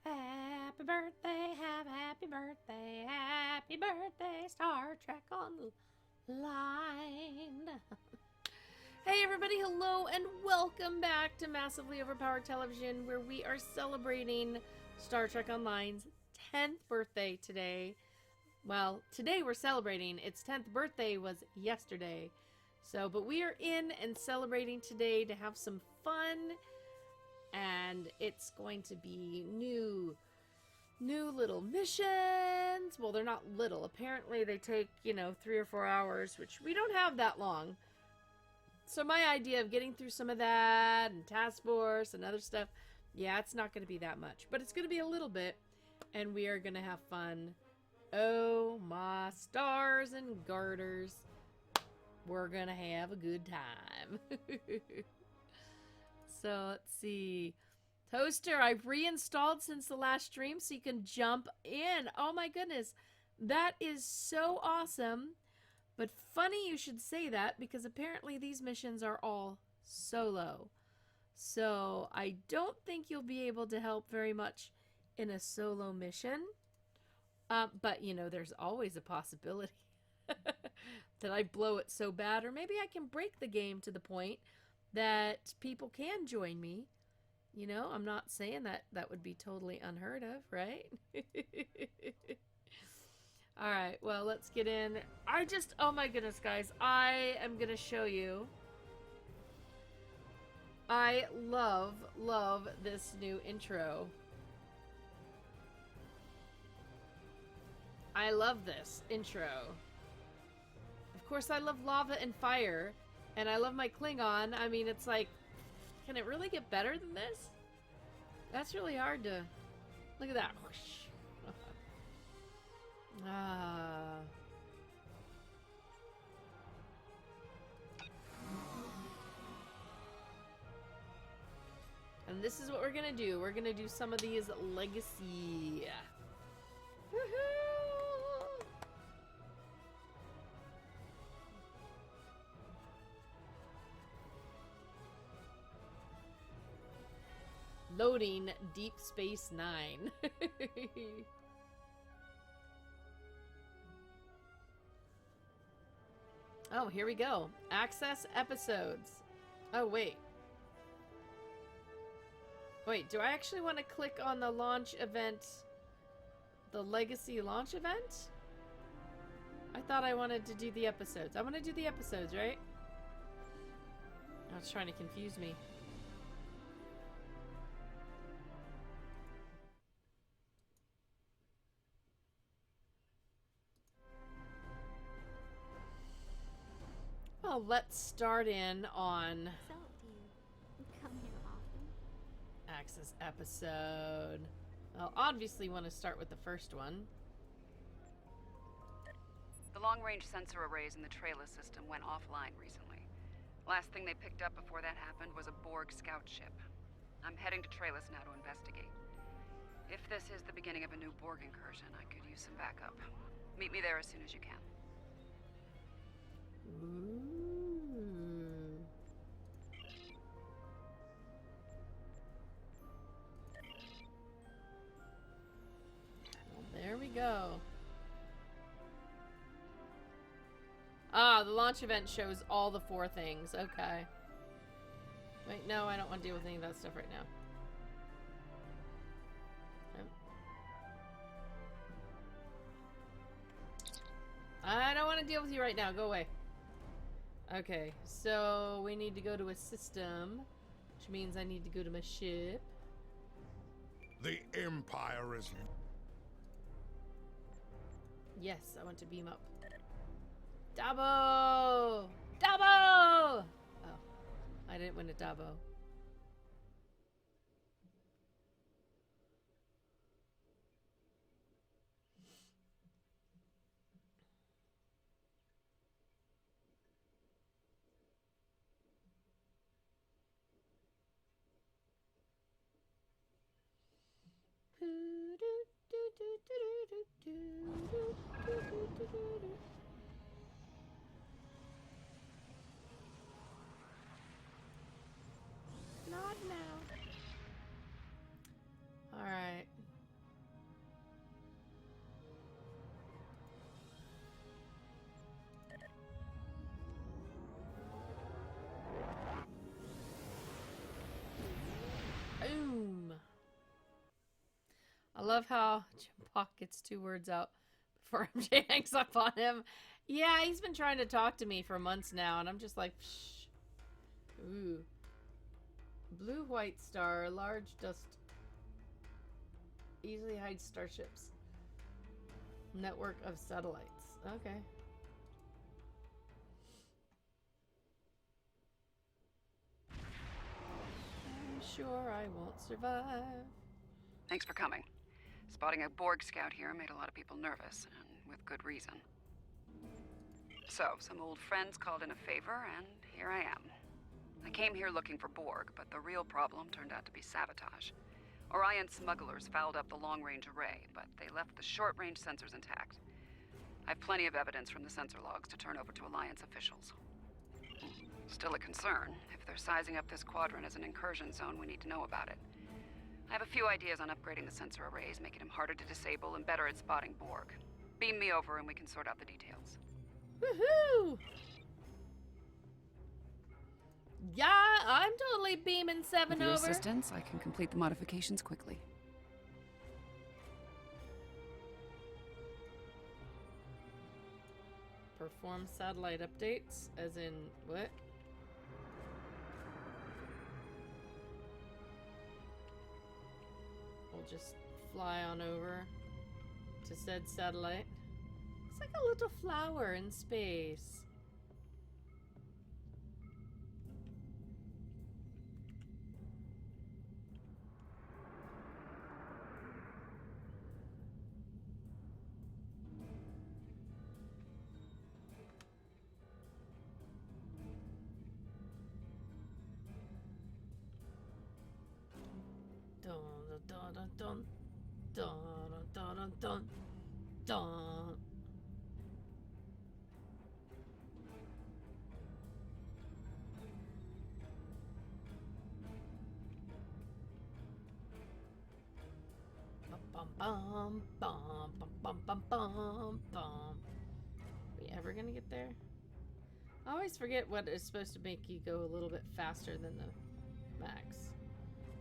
Happy birthday, have a happy birthday, Star Trek Online. Hey everybody, hello and welcome back to Massively Overpowered Television, where we are celebrating Star Trek Online's 10th birthday today. Well, today we're celebrating. Its 10th birthday was yesterday. But we are in and celebrating today to have some fun. And it's going to be new little missions. Well, they're not little. Apparently they take, 3 or 4 hours, which we don't have that long. So my idea of getting through some of that and task force and other stuff, yeah, it's not going to be that much. But it's going to be a little bit, and we are going to have fun. Oh, my stars and garters. We're going to have a good time. So, let's see. Toaster, I've reinstalled since the last stream so you can jump in. Oh my goodness. That is so awesome. But funny you should say that because apparently these missions are all solo. So I don't think you'll be able to help very much in a solo mission. But, there's always a possibility that I blow it so bad. Or maybe I can break the game to the point that people can join me. I'm not saying that would be totally unheard of, right? All right, well, let's get in. Oh my goodness, guys. I am going to show you. I love this new intro. I love this intro. Of course, I love lava and fire, and I love my Klingon. I mean, it's like, can it really get better than this? That's really hard to... Look at that. Ah. And this is what we're gonna do. We're gonna do some of these legacy. Woohoo! Loading Deep Space Nine. Oh, here we go. Access episodes. Oh, wait. Wait, do I actually want to click on the launch event? The Legacy launch event? I thought I wanted to do the episodes. I want to do the episodes, right? Oh, it's trying to confuse me. Well, let's start in on... So, do you come here often? Access episode. I'll obviously want to start with the first one. The long-range sensor arrays in the Trela system went offline recently. Last thing they picked up before that happened was a Borg scout ship. I'm heading to Trellis now to investigate. If this is the beginning of a new Borg incursion, I could use some backup. Meet me there as soon as you can. Ooh. Well, there we go. Ah, the launch event shows all the 4 things. Okay. Wait, no, I don't want to deal with any of that stuff right now. I don't want to deal with you right now. Go away. Okay, so we need to go to a system, which means I need to go to my ship. The Empire is... Yes, I want to beam up. Dabo! Dabo! Oh, I didn't win a Dabo. Not now. Alright. I love how Jim Pock gets 2 words out before MJ hangs up on him. Yeah, he's been trying to talk to me for months now, and I'm just like, shh. Ooh. Blue white star, large dust. Easily hides starships. Network of satellites. Okay. I'm sure I won't survive. Thanks for coming. Spotting a Borg scout here made a lot of people nervous, and with good reason. So, some old friends called in a favor, and here I am. I came here looking for Borg, but the real problem turned out to be sabotage. Orion smugglers fouled up the long-range array, but they left the short-range sensors intact. I have plenty of evidence from the sensor logs to turn over to Alliance officials. Still a concern. If they're sizing up this quadrant as an incursion zone, we need to know about it. I have a few ideas on upgrading the sensor arrays, making them harder to disable and better at spotting Borg. Beam me over and we can sort out the details. Woohoo! Yeah, I'm totally beaming 7 With your over. assistance, I can complete the modifications quickly. Perform satellite updates, as in what? We'll just fly on over to said satellite. It's like a little flower in space. Dun dun dun dun dun dun dun dun dun. Bum bum bum bum bum bum bum bum. We ever gonna get there? I always forget what is supposed to make you go a little bit faster than the max.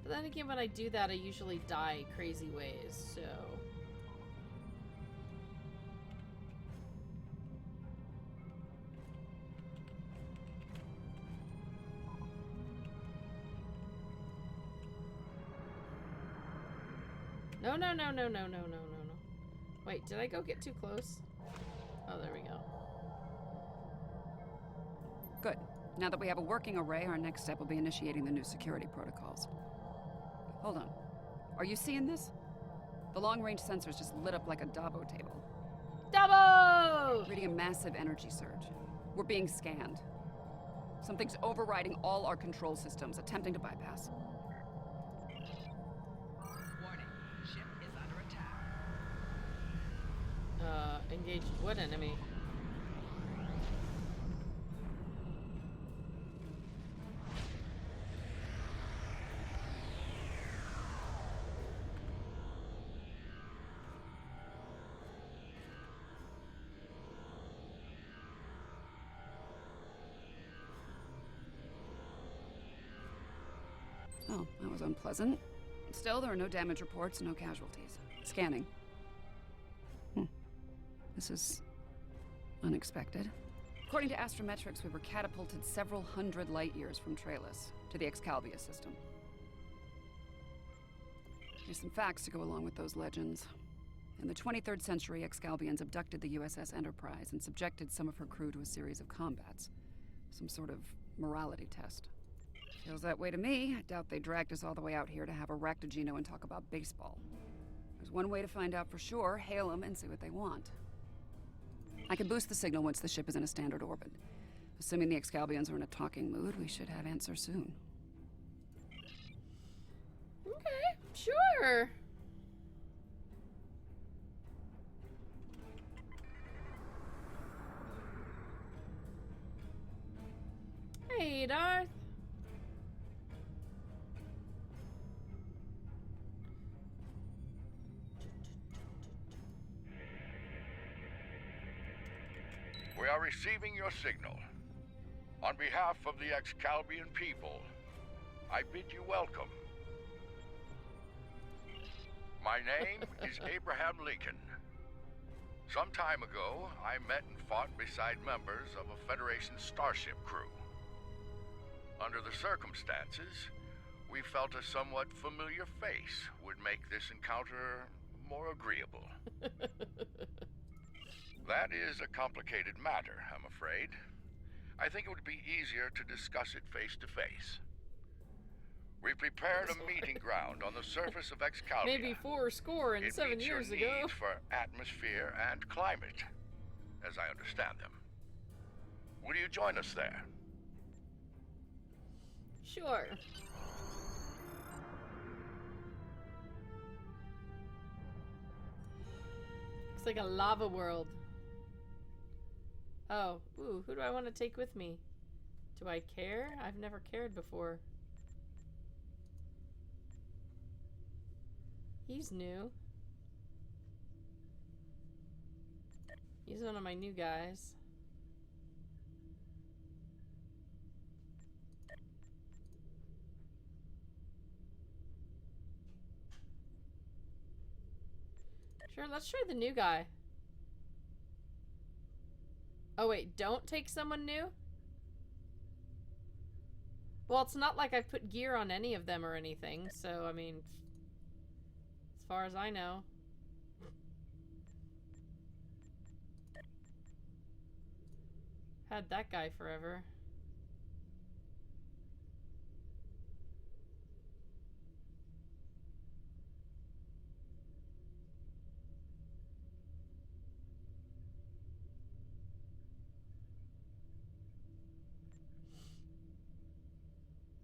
But then again, when I do that, I usually die crazy ways, so... No, no, no, no, no, no, no, no, no. Wait, did I go get too close? Oh, there we go. Good. Now that we have a working array, our next step will be initiating the new security protocols. Hold on. Are you seeing this? The long-range sensors just lit up like a Dabo table. Dabo! Reading a massive energy surge. We're being scanned. Something's overriding all our control systems, attempting to bypass. Warning, ship is under attack. Engaged what enemy? Oh, that was unpleasant. Still, there are no damage reports, no casualties. Scanning. This is unexpected. According to Astrometrics, we were catapulted several hundred light years from Trailus to the Excalibia system. Here's some facts to go along with those legends. In the 23rd century, Excalbians abducted the USS Enterprise and subjected some of her crew to a series of combats. Some sort of morality test. Feels that way to me. I doubt they dragged us all the way out here to have a Raktajino and talk about baseball. There's one way to find out for sure. Hail them and see what they want. I can boost the signal once the ship is in a standard orbit. Assuming the Excalbians are in a talking mood, we should have answers soon. Okay, sure. Hey, Darth. We are receiving your signal. On behalf of the Excalbian people, I bid you welcome. My name is Abraham Lincoln. Some time ago, I met and fought beside members of a Federation starship crew. Under the circumstances, we felt a somewhat familiar face would make this encounter more agreeable. That is a complicated matter, I'm afraid. I think it would be easier to discuss it face to face. We prepared a meeting ground on the surface of Excalibur. Maybe 7 years ago. Needs for atmosphere and climate, as I understand them. Will you join us there? Sure. Looks like a lava world. Oh, ooh, who do I want to take with me? Do I care? I've never cared before. He's new. He's one of my new guys. Sure, let's try the new guy. Oh wait, don't take someone new? Well, it's not like I've put gear on any of them or anything, so I mean, as far as I know. Had that guy forever.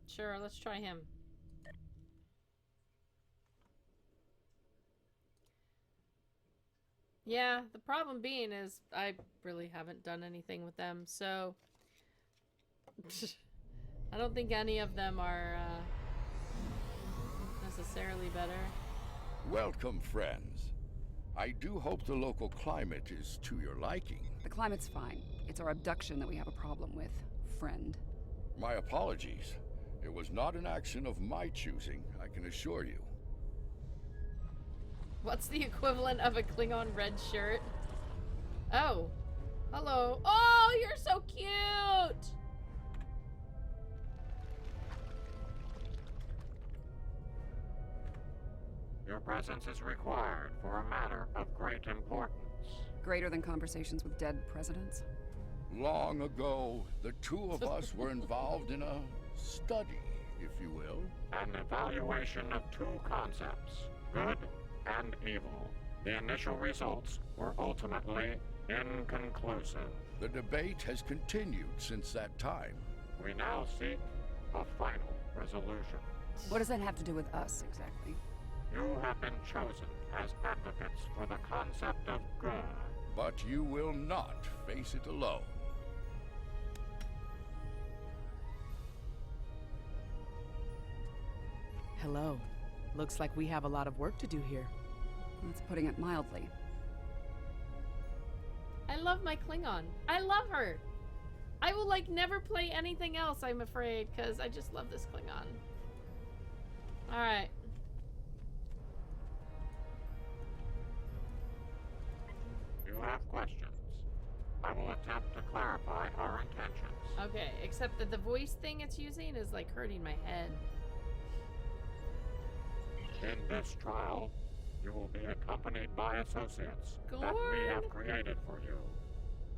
Sure, let's try him. Yeah, the problem being is I really haven't done anything with them, so I don't think any of them are necessarily better. Welcome, friends. I do hope the local climate is to your liking. The climate's fine. It's our abduction that we have a problem with, friend. My apologies. It was not an action of my choosing, I can assure you. What's the equivalent of a Klingon red shirt? Oh. Hello. Oh, you're so cute! Your presence is required for a matter of great importance. Greater than conversations with dead presidents? Long ago, the two of us were involved in a study, if you will. An evaluation of two concepts, good and evil. The initial results were ultimately inconclusive. The debate has continued since that time. We now seek a final resolution. What does that have to do with us, exactly? You have been chosen as advocates for the concept of good. But you will not face it alone. Hello. Looks like we have a lot of work to do here. That's putting it mildly. I love my Klingon. I love her. I will like never play anything else, I'm afraid, because I just love this Klingon. Alright. You have questions. I will attempt to clarify our intentions. Okay, except that the voice thing it's using is like hurting my head. In this trial, you will be accompanied by associates that we have created for you.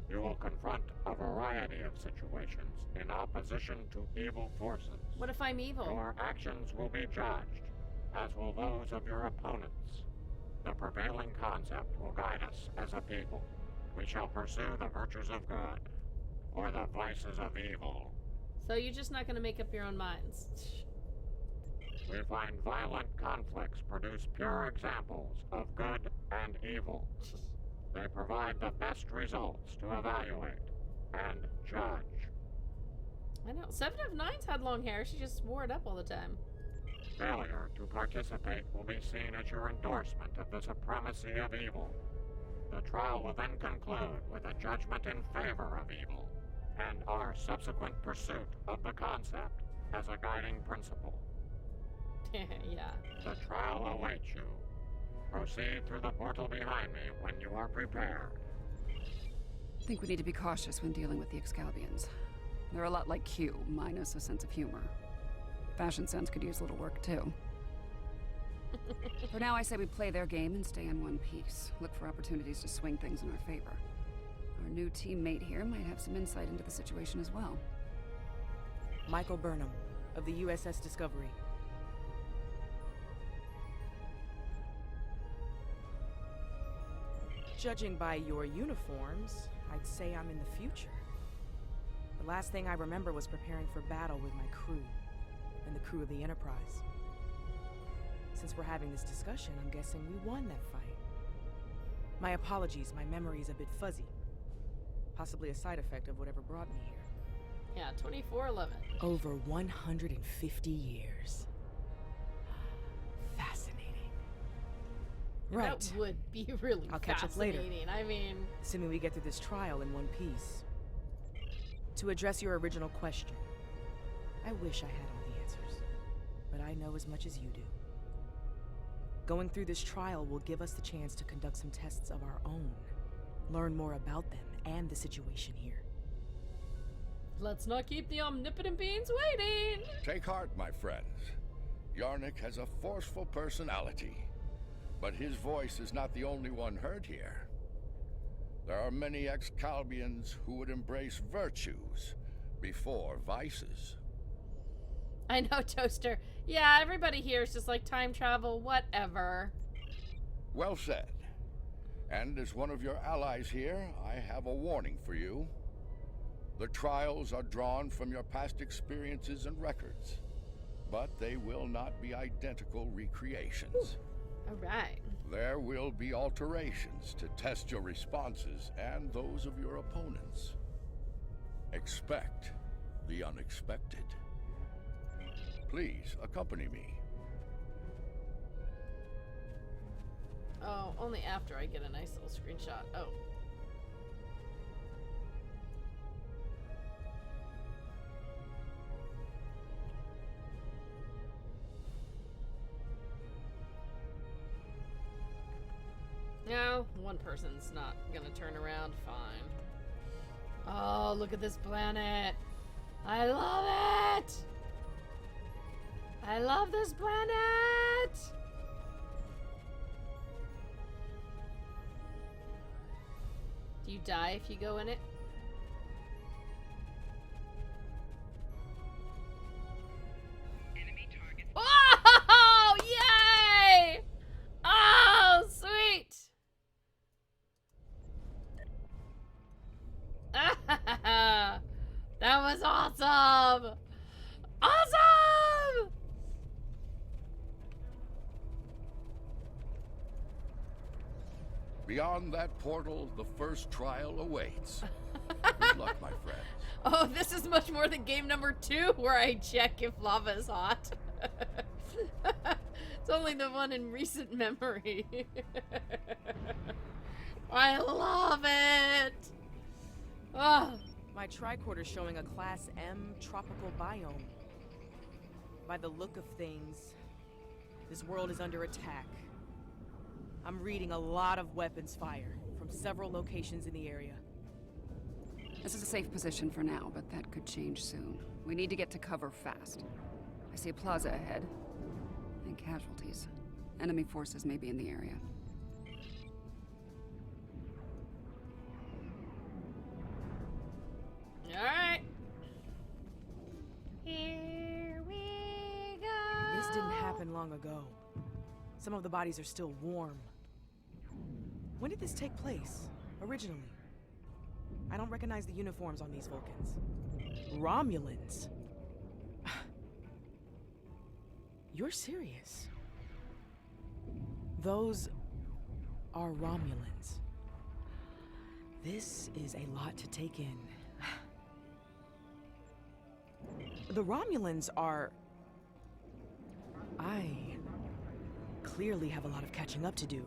You will confront a variety of situations in opposition to evil forces. What if I'm evil? Your actions will be judged, as will those of your opponents. The prevailing concept will guide us as a people. We shall pursue the virtues of good, or the vices of evil. So you're just not going to make up your own minds. We find violent conflicts produce pure examples of good and evil. They provide the best results to evaluate and judge. I know. 7 of 9's had long hair. She just wore it up all the time. Failure to participate will be seen as your endorsement of the supremacy of evil. The trial will then conclude with a judgment in favor of evil, and our subsequent pursuit of the concept as a guiding principle. Yeah. The trial awaits you. Proceed through the portal behind me when you are prepared. I think we need to be cautious when dealing with the Excalbians. They're a lot like Q, minus a sense of humor. Fashion sense could use a little work, too. For now, I say we play their game and stay in one piece. Look for opportunities to swing things in our favor. Our new teammate here might have some insight into the situation as well. Michael Burnham, of the USS Discovery. Judging by your uniforms, I'd say I'm in the future. The last thing I remember was preparing for battle with my crew, and the crew of the Enterprise. Since we're having this discussion, I'm guessing we won that fight. My apologies, my memory is a bit fuzzy. Possibly a side effect of whatever brought me here. Yeah, 2411. Over 150 years. Fascinating. Right. That would be really I'll catch up later. fascinating. I mean, Assuming we get through this trial in one piece. To address your original question, I wish I had all the answers, but I know as much as you do. Going through this trial will give us the chance to conduct some tests of our own, learn more about them and the situation here. let's not keep the omnipotent beings waiting. Take heart, my friends. Yarnik has a forceful personality, but his voice is not the only one heard here. There are many Excalbians who would embrace virtues before vices. I know, Toaster. Yeah, everybody here is just like time travel, whatever. Well said. And as one of your allies here, I have a warning for you. The trials are drawn from your past experiences and records, but they will not be identical recreations. All right. There will be alterations to test your responses and those of your opponents. Expect the unexpected. Please accompany me. Oh, only after I get a nice little screenshot. Oh. No, one person's not gonna turn around. Fine. Oh, look at this planet. I love it. I love this planet. Do you die if you go in it? Enemy targets. Oh, yay! Oh, sweet! That was awesome! Awesome! Beyond that portal, the first trial awaits. Good luck, my friends. Oh, this is much more than game number 2 where I check if lava is hot. It's only the one in recent memory. I love it! Oh. My tricorder's showing a Class M tropical biome. By the look of things, this world is under attack. I'm reading a lot of weapons fire from several locations in the area. This is a safe position for now, but that could change soon. We need to get to cover fast. I see a plaza ahead. And casualties. Enemy forces may be in the area. Alright. Here we go. This didn't happen long ago. Some of the bodies are still warm. When did this take place, originally? I don't recognize the uniforms on these Vulcans. Romulans? You're serious? Those are Romulans. This is a lot to take in. The Romulans are... I clearly have a lot of catching up to do.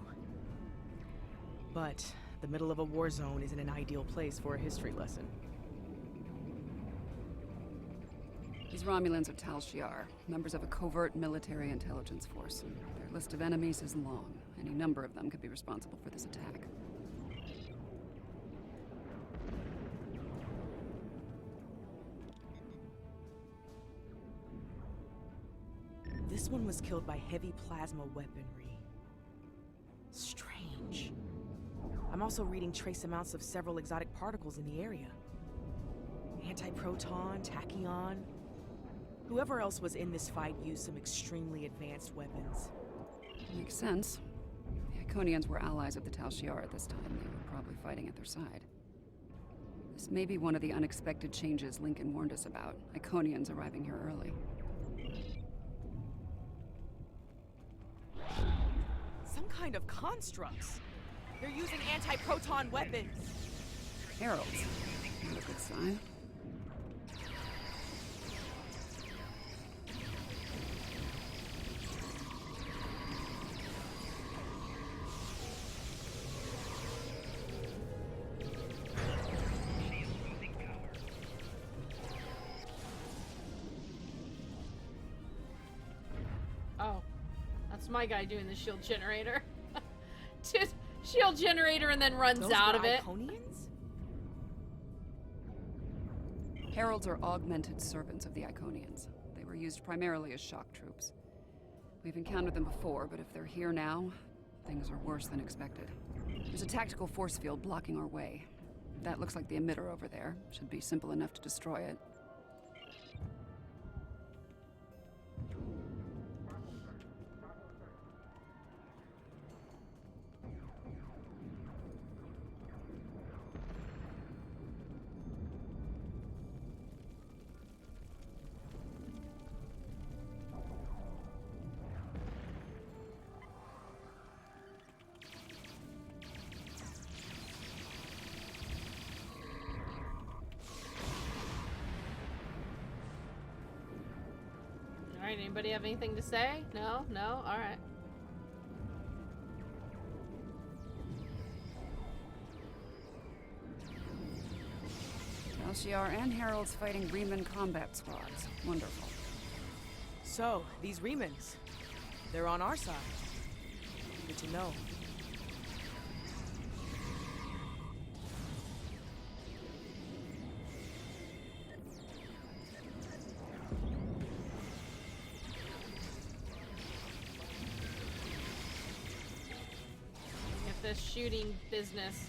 But the middle of a war zone isn't an ideal place for a history lesson. These Romulans are Tal Shiar, members of a covert military intelligence force. Their list of enemies is long, Any number of them could be responsible for this attack. This one was killed by heavy plasma weaponry. Strange. I'm also reading trace amounts of several exotic particles in the area. Antiproton, tachyon. Whoever else was in this fight used some extremely advanced weapons. Makes sense. The Iconians were allies of the Tal Shiar at this time. They were probably fighting at their side. This may be one of the unexpected changes Lincoln warned us about. Iconians arriving here early. Some kind of constructs. They're using anti-proton weapons. Heralds. Not a good sign. Oh, that's my guy doing the shield generator. Just shield generator and then runs Those out were of it. Iconians? Heralds are augmented servants of the Iconians. They were used primarily as shock troops. We've encountered them before, but if they're here now, things are worse than expected. There's a tactical force field blocking our way. That looks like the emitter over there. Should be simple enough to destroy it. Alright, anybody have anything to say? No? No? Alright. Tal Shiar and Heralds fighting Reman combat squads. Wonderful. So, these Remans, they're on our side. Good to know. Get this shooting business.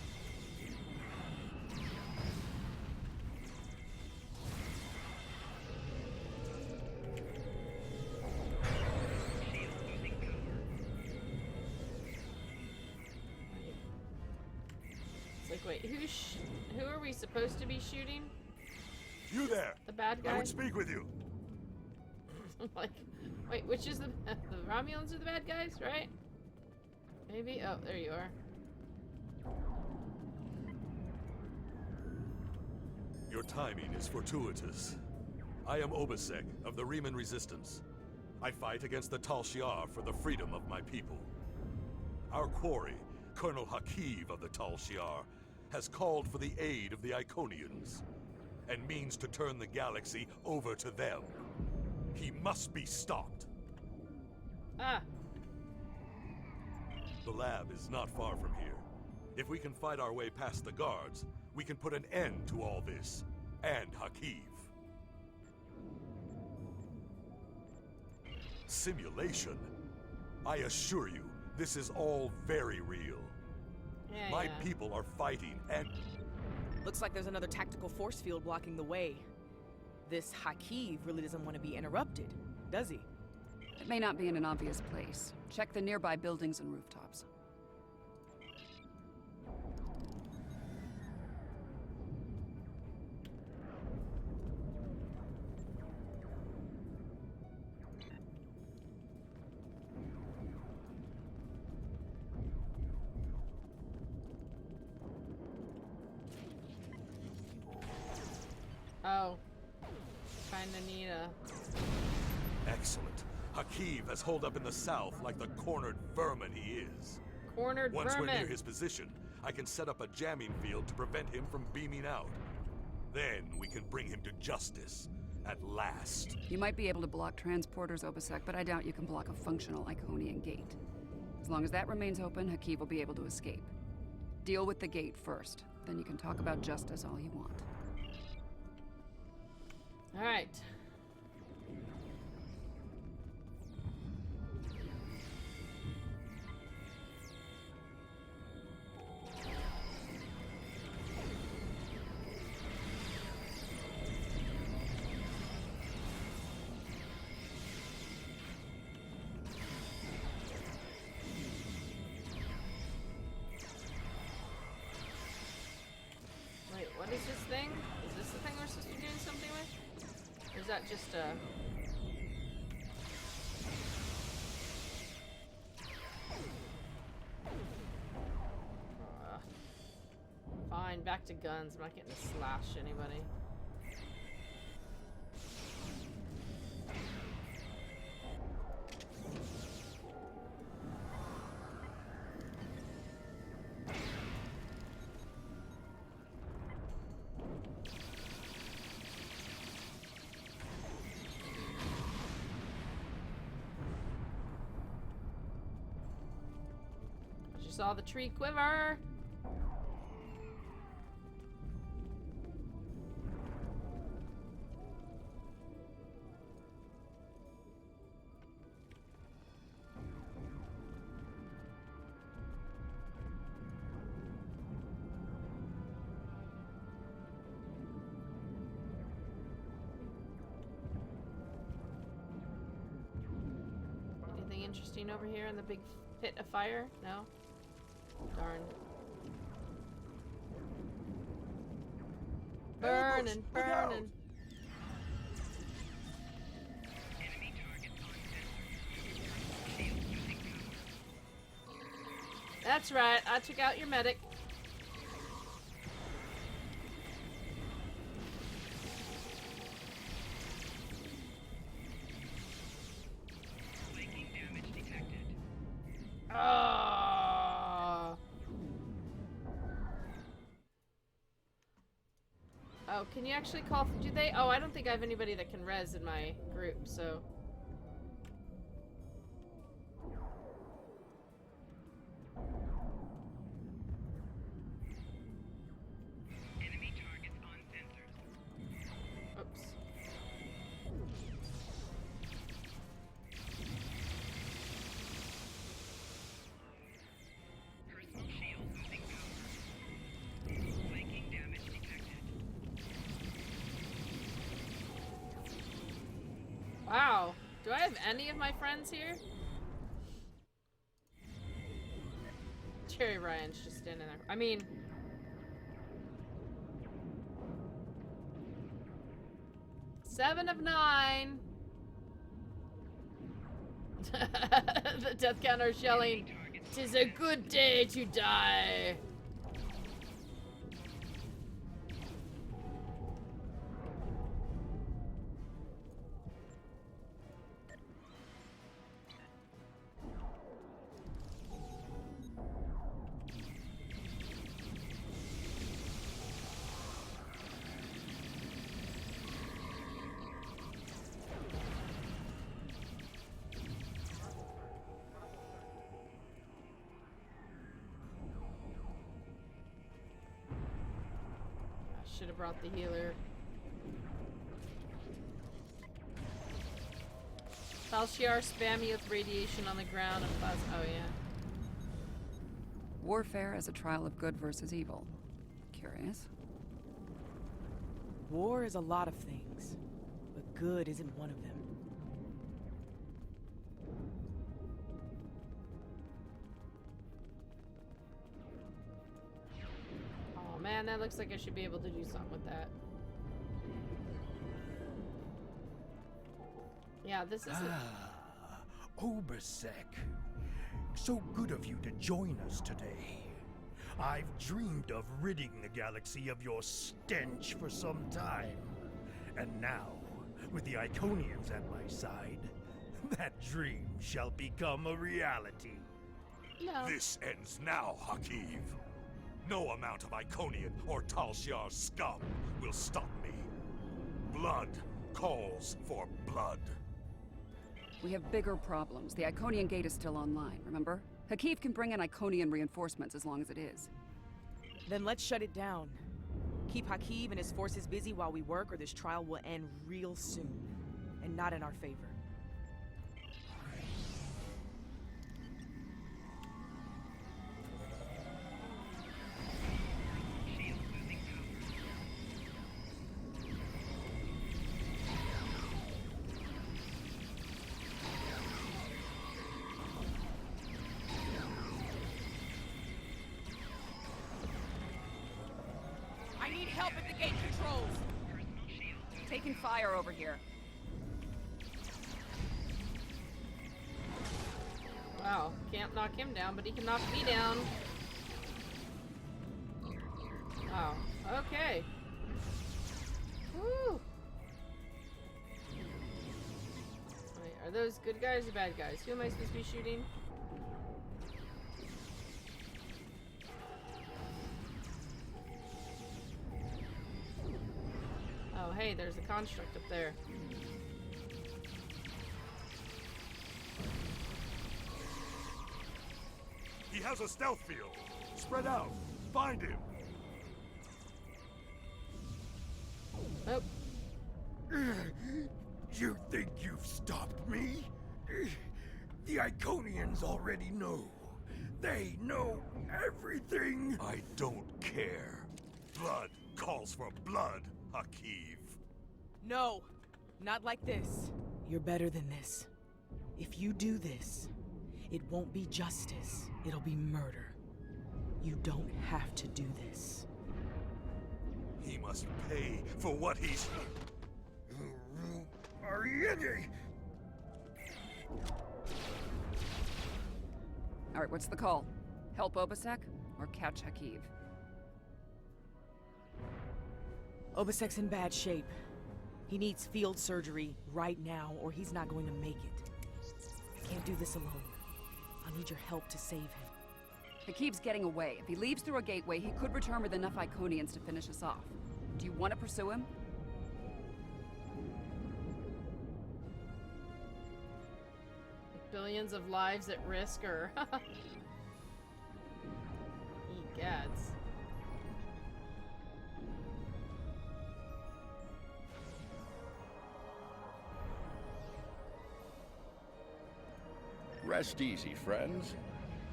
It's like, wait, who are we supposed to be shooting? You there! The bad I guy? would speak with you. I'm like, wait, which is the Romulans are the bad guys, right? Maybe? Oh, there you are. Your timing is fortuitous. I am Obasek of the Reman Resistance. I fight against the Tal Shiar for the freedom of my people. Our quarry, Colonel Hakiv of the Tal Shiar, has called for the aid of the Iconians, and means to turn the galaxy over to them. He must be stopped. Ah, The lab is not far from here. If we can fight our way past the guards, we can put an end to all this, and Hakiv. Simulation? I assure you, this is all very real. yeah, My yeah. people are fighting, and Looks like there's another tactical force field blocking the way. This Hakiv really doesn't want to be interrupted, does he? It may not be in an obvious place. Check the nearby buildings and rooftops. Oh. Kinda need a... excellent. Hakiv has holed up in the south like the cornered vermin he is. cornered Once we're near vermin. his position, I can set up a jamming field to prevent him from beaming out. Then we can bring him to justice, at last. You might be able to block transporters, Obasek, but I doubt you can block a functional Iconian gate. As long as that remains open, Hakeev will be able to escape. Deal with the gate first. Then you can talk about justice all you want. All right. Wait, what is this thing? Is this the thing we're supposed to be doing something with? Or is that just a... Fine, back to guns. I'm not getting to slash anybody. You saw the tree quiver. Anything interesting over here in the big pit of fire? No? Darn. Burning, burning. That's right, I took out your medic. Oh, can you actually call? Do they? Oh, I don't think I have anybody that can res in my group, so. Enemy targets on sensors. Oops. Personal shield losing power. Flanking damage detected. Wow. Do I have any of my friends here? Jerry Ryan's just standing there. I mean... Seven of 9. The death counter shelling. 'Tis a good day to die. Should have brought the healer. Falchiar spam you with radiation on the ground and plasma. Oh yeah. Warfare as a trial of good versus evil. Curious? War is a lot of things, but good isn't one of them. Oh man, that looks like I should be able to do something with that. Yeah, this is Obisek. So good of you to join us today. I've dreamed of ridding the galaxy of your stench for some time. And now, with the Iconians at my side, that dream shall become a reality. no. This ends now, Hakeev. No amount of Iconian or Tal Shiar scum will stop me. Blood calls for blood. We have bigger problems. The Iconian gate is still online, remember? Hakeev can bring in Iconian reinforcements as long as it is. Then let's shut it down. Keep Hakeev and his forces busy while we work, or this trial will end real soon. And not in our favor. Shields losing I need help at the gate controls! personal shields. Taking fire over here. Wow, can't knock him down, but he can knock me down. Wow, okay. Woo! Wait, are those good guys or bad guys? Who am I supposed to be shooting? Oh, hey, there's a construct up there. He has a stealth field. Spread out. Find him. Oh, You think you've stopped me? The Iconians already know. They know everything. I don't care. Blood calls for blood, Hakeev. No, not like this. You're better than this. If you do this, it won't be justice. It'll be murder. You don't have to do this. He must pay for what he's... Ariete! All right, what's the call? Help Obasek or catch Hakeev? Obasek's in bad shape. He needs field surgery right now, or he's not going to make it. I can't do this alone. I'll need your help to save him. Hakeev's getting away. If he leaves through a gateway, he could return with enough Iconians to finish us off. Do you want to pursue him? billions of lives at risk, or... Egads. Rest easy, friends.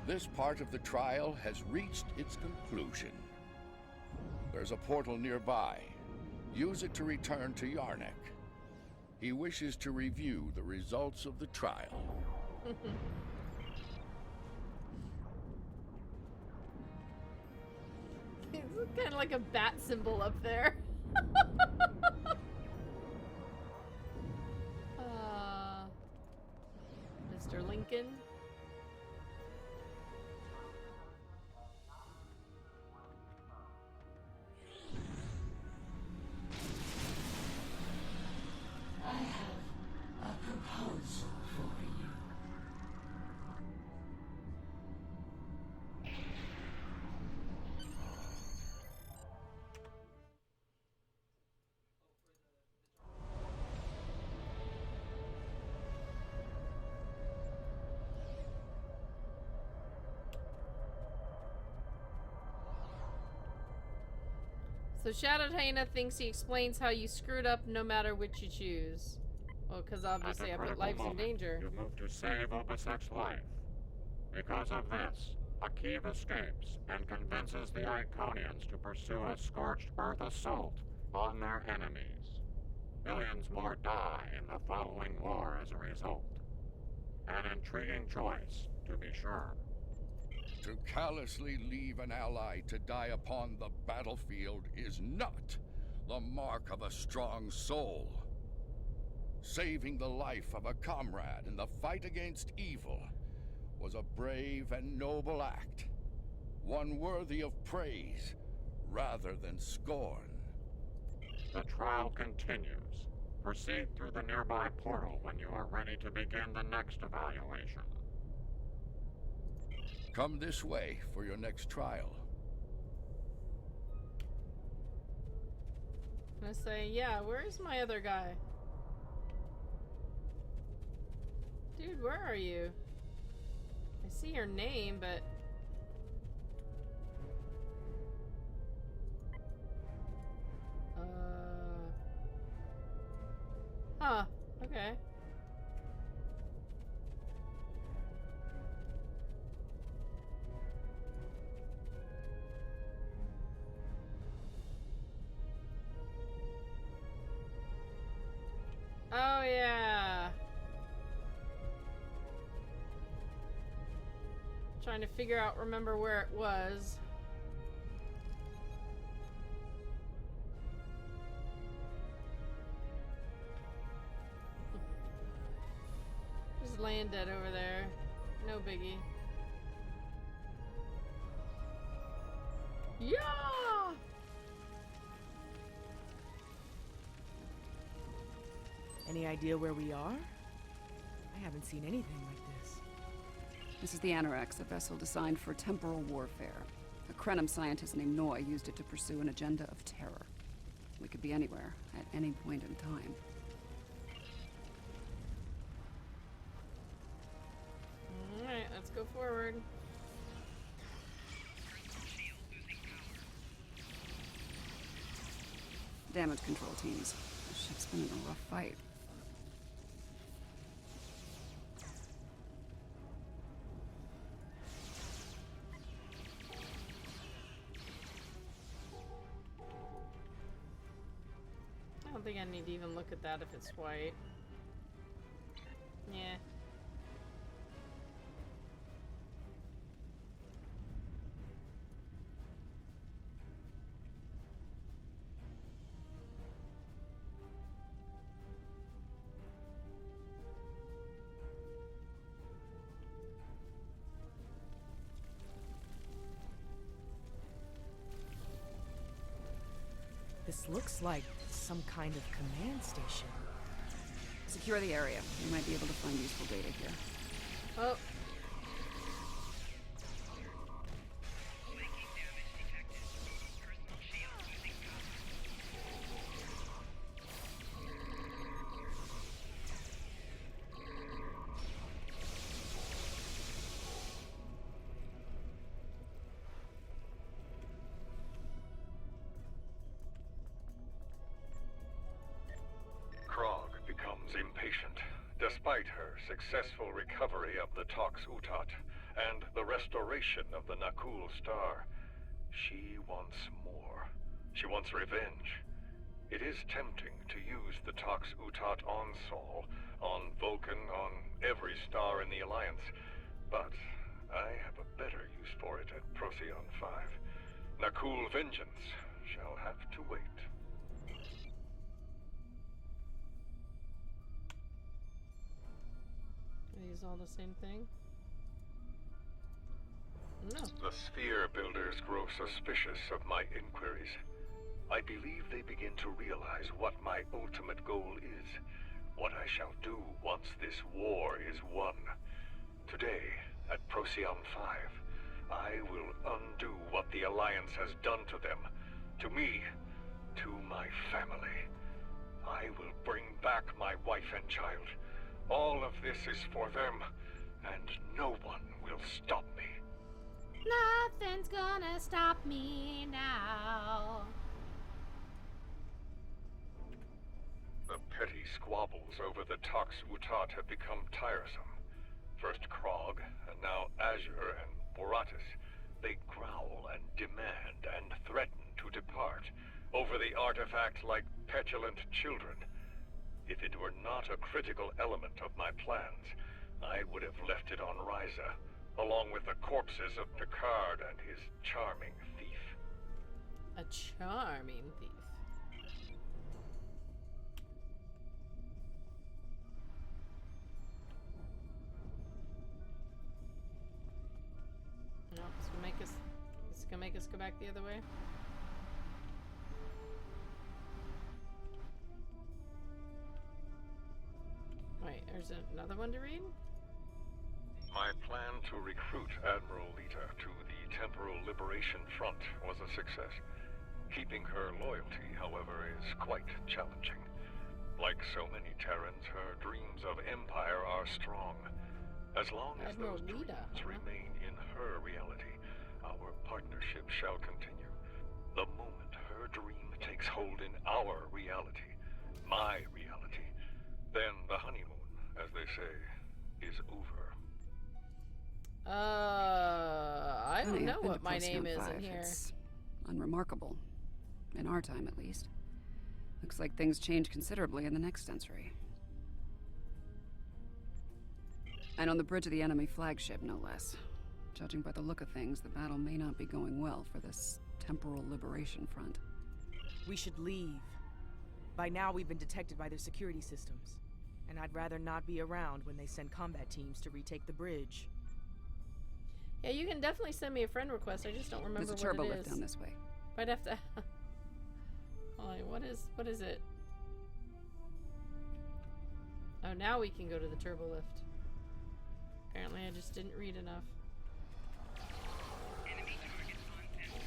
This part of the trial has reached its conclusion. There's a portal nearby. Use it to return to Yarnek. He wishes to review the results of the trial. It's kind of like a bat symbol up there. Mr. Lincoln. I have a proposal for you. So Shadowed Hyena thinks he explains how you screwed up no matter which you choose. Well, because obviously I put lives in danger. You move to save Obasek's life. Because of this, Hakeev escapes and convinces the Iconians to pursue a Scorched Earth assault on their enemies. Millions more die in the following war as a result. An intriguing choice, to be sure. To callously leave an ally to die upon the battlefield is not the mark of a strong soul. Saving the life of a comrade in the fight against evil was a brave and noble act, one worthy of praise rather than scorn. The trial continues. Proceed through the nearby portal when you are ready to begin the next evaluation. Come this way for your next trial. I'm gonna say, yeah, where's my other guy? Dude, where are you? I see your name, but... Huh. Okay. Oh, yeah. Trying to remember where it was. Just laying dead over there. No biggie. Yeah! Any idea where we are? I haven't seen anything like this. This is the Anorax, a vessel designed for temporal warfare. A Krenim scientist named Noy used it to pursue an agenda of terror. We could be anywhere, at any point in time. Alright, let's go forward. Damage control teams. The ship's been in a rough fight. I don't think I need to even look at that if it's white. Yeah. This looks like some kind of command station. Secure the area. You might be able to find useful data here. Oh. Krog becomes impatient, despite her successful recovery of the Tox Utat and the restoration of the Nakul Star. She wants more. She wants revenge. It is tempting to use the Tox Utat on Sol, on Vulcan, on every star in the Alliance, but I have a better use for it at Procyon 5. Nakul vengeance shall have to wait. Are these all the same thing? No. The Sphere Builders grow suspicious of my inquiries. I believe they begin to realize what my ultimate goal is, what I shall do once this war is won. Today, at Procyon 5, I will undo what the Alliance has done to them, to me, to my family. I will bring back my wife and child. All of this is for them, and no one will stop me. Nothing's gonna stop me now. The petty squabbles over the Tox Utat have become tiresome. First Krog, and now Azure and Boratis. They growl and demand and threaten to depart over the artifact like petulant children. If it were not a critical element of my plans, I would have left it on Ryza, along with the corpses of Picard and his charming thief. A charming thief. No, it's gonna make us go back the other way. Wait, there's another one to read? My plan to recruit Admiral Lita to the Temporal Liberation Front was a success. Keeping her loyalty, however, is quite challenging. Like so many Terrans, her dreams of empire are strong. As long as Admiral those Lita, dreams huh? remain in her reality, our partnership shall continue. The moment her dream takes hold in our reality, my reality, then the honeymoon, as they say, is over. I don't Funny, know I've been what to my name Procyon is in 5. here. It's unremarkable. In our time, at least. Looks like things change considerably in the next century. And on the bridge of the enemy flagship, no less. Judging by the look of things, the battle may not be going well for this temporal liberation front. We should leave. By now, we've been detected by their security systems. And I'd rather not be around when they send combat teams to retake the bridge. Yeah, you can definitely send me a friend request. I just don't remember There's a what turbo it lift is. down this way. Might have to. Hold on, what is it? Oh, now we can go to the turbo lift. Apparently, I just didn't read enough. Enemy targets on center.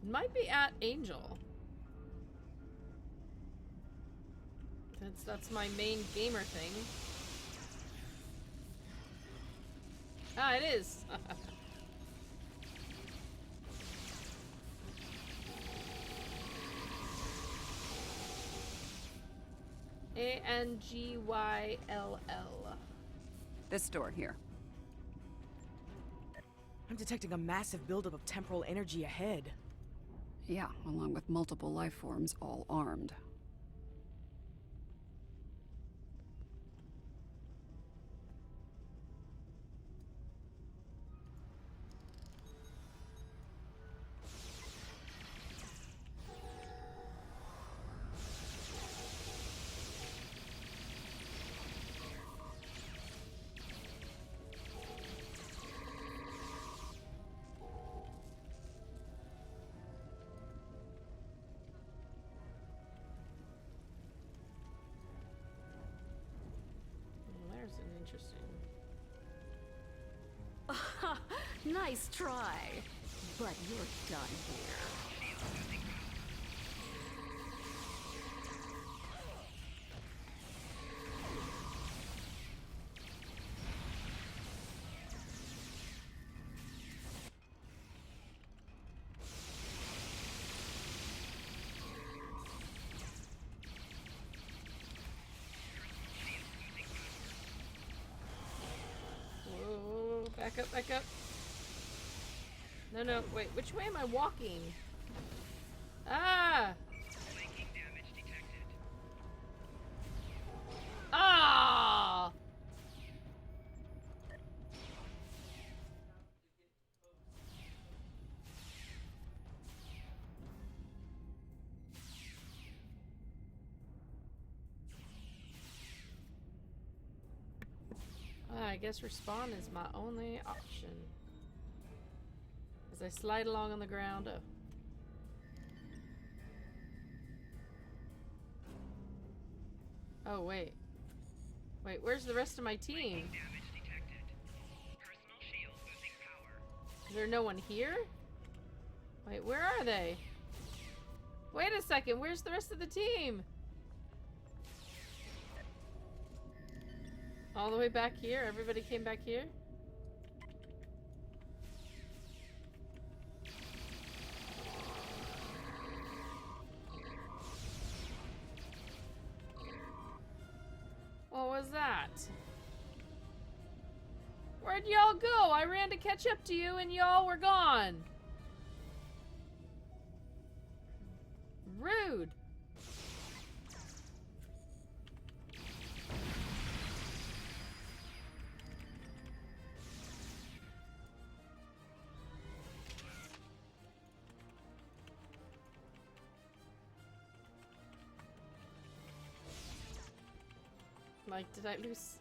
Might be at Angel. That's my main gamer thing. Ah, it is. Angyll. This door here. I'm detecting a massive buildup of temporal energy ahead. Yeah, along with multiple life forms, all armed. There's an interesting. Nice try. But you're done here. Whoa, back up, back up. No, wait, which way am I walking? Ah! Flanking damage detected. Ah! I guess respawn is my only option. As I slide along on the ground. Oh, wait. Wait, where's the rest of my team? Damage detected. Personal shield losing power. Is there no one here? Wait, where are they? Wait a second, where's the rest of the team? All the way back here? Everybody came back here? What was that? Where'd y'all go? I ran to catch up to you and y'all were gone. Rude. Like, did I lose?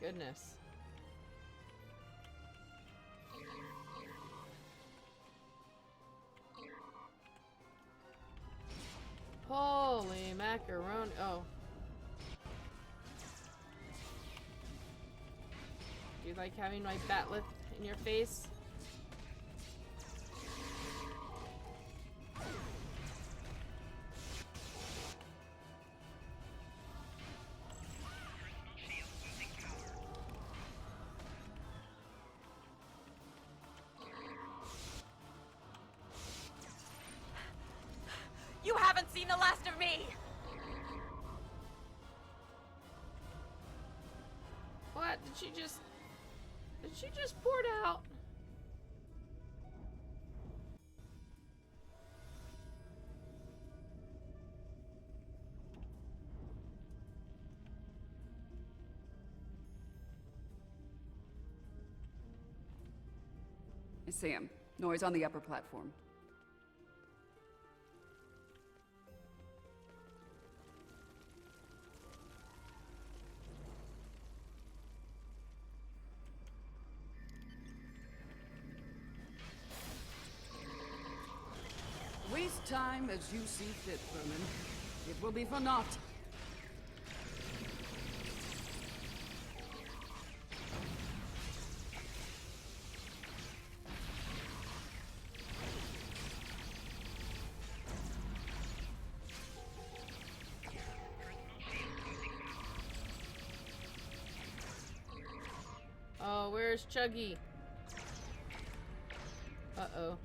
goodness. Holy macaroni. Oh. Do you like having my batleth in your face? You haven't seen the last of me! What? Did she just pour it out? I see him. Noise on the upper platform. Waste time as you see fit, Vermin. It will be for naught. Oh, where's Chuggy? Uh-oh.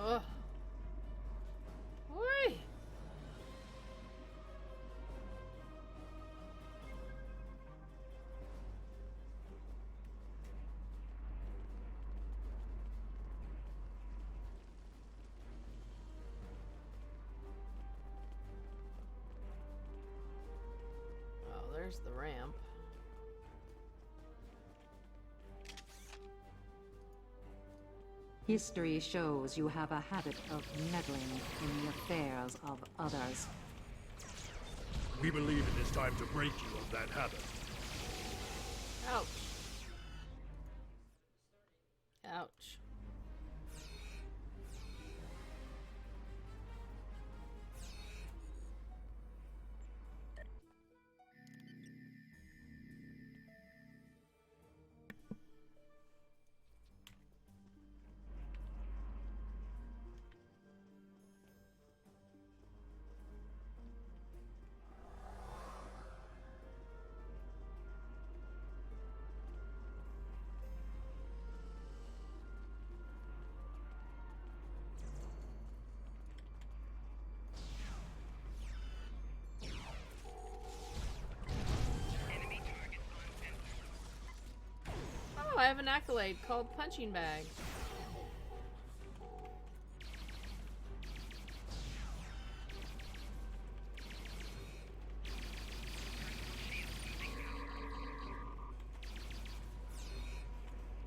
Ugh. Oi. Oh, there's the ramp. History shows you have a habit of meddling in the affairs of others. We believe it is time to break you of that habit. Ouch. Ouch. Oh, I have an accolade called Punching Bag.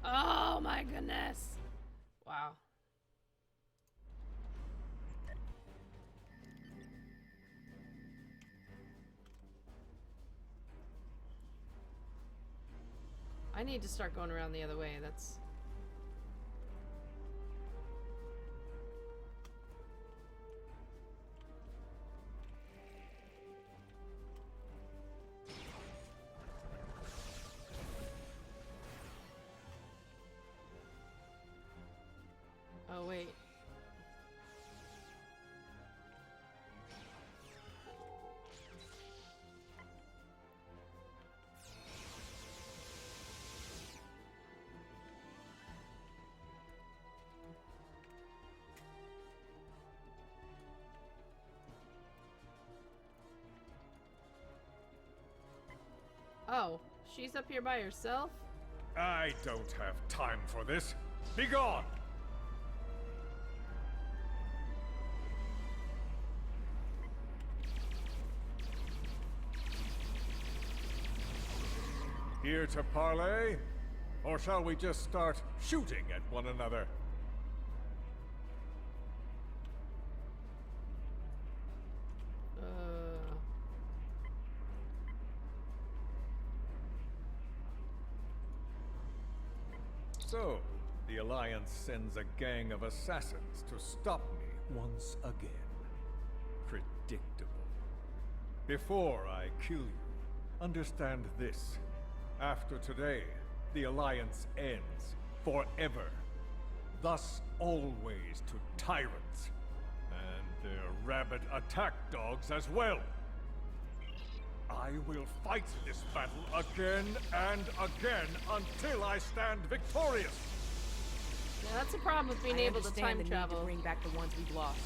Oh my goodness. Wow. I need to start going around the other way. That's... Oh, wait. Oh, she's up here by herself? I don't have time for this. Be gone! Here to parley? Or shall we just start shooting at one another? So, the Alliance sends a gang of assassins to stop me once again. Predictable. Before I kill you, understand this. After today, the Alliance ends forever. Thus always to tyrants. And their rabid attack dogs as well. I will fight this battle again and again until I stand victorious. Yeah, that's a problem with being able to time travel. To bring back the ones we've lost.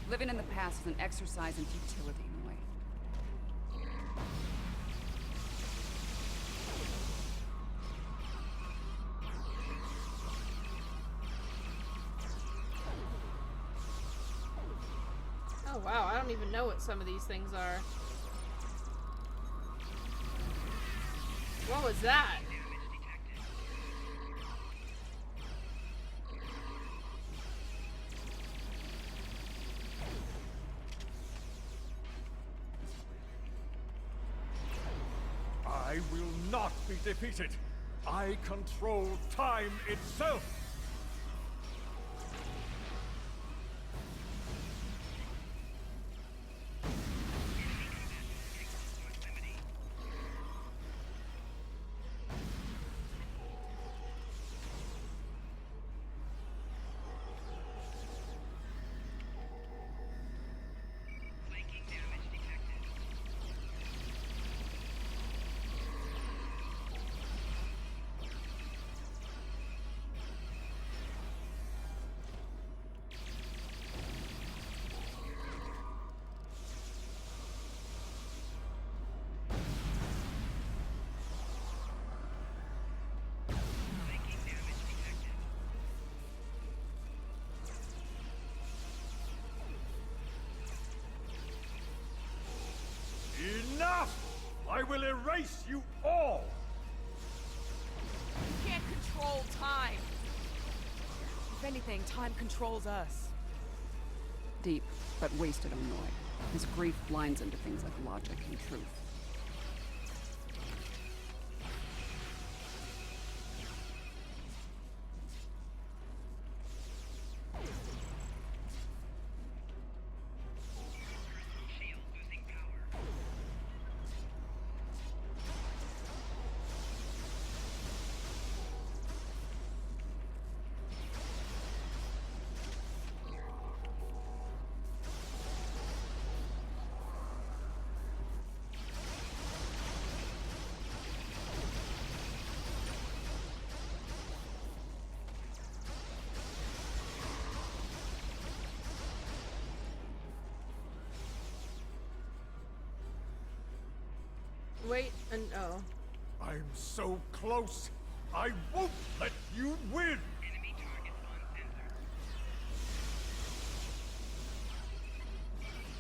Living in the past is an exercise in futility in a way. Oh wow, I don't even know what some of these things are. What was that? I will not be defeated. I control time itself. Enough! I will erase you all! You can't control time. If anything, time controls us. Deep, but wasted on Roy. His grief blinds him to things like logic and truth. Wait, and oh. I'm so close. I won't let you win. Enemy target on center.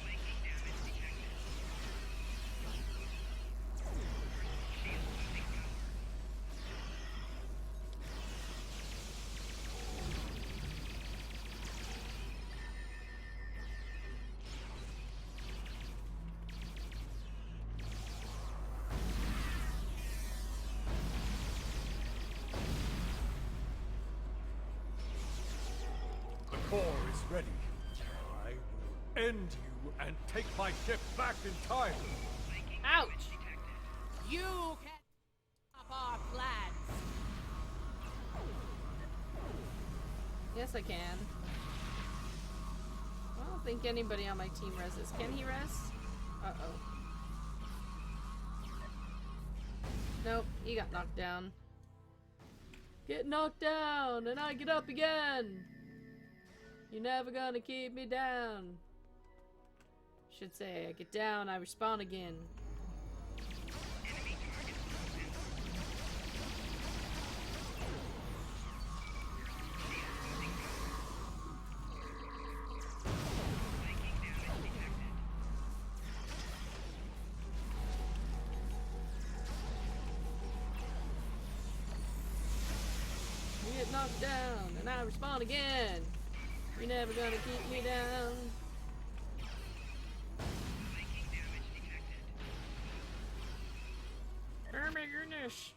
Flanking damage detected. Shield losing power. core is ready, I will end you and take my ship back in time. Ouch! You can stop our plans. Yes, I can. I don't think anybody on my team reses. Can he res? Uh-oh. Nope, he got knocked down. Get knocked down, and I get up again! You're never gonna keep me down. Should say, I get down, I respawn again. Get knocked down, and I respawn again. You're never gonna keep me down. Oh my goodness.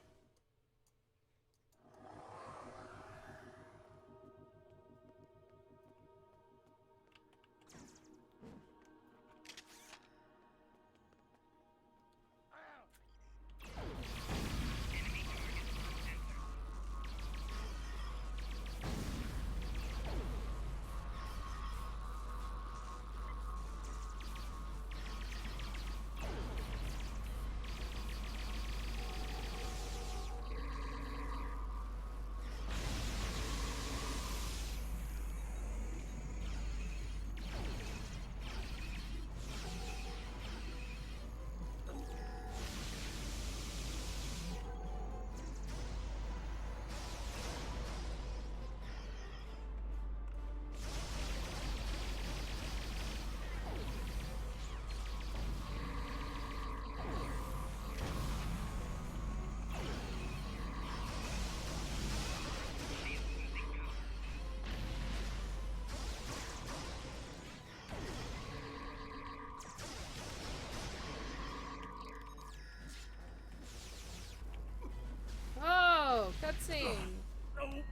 Oh, cutscene. No!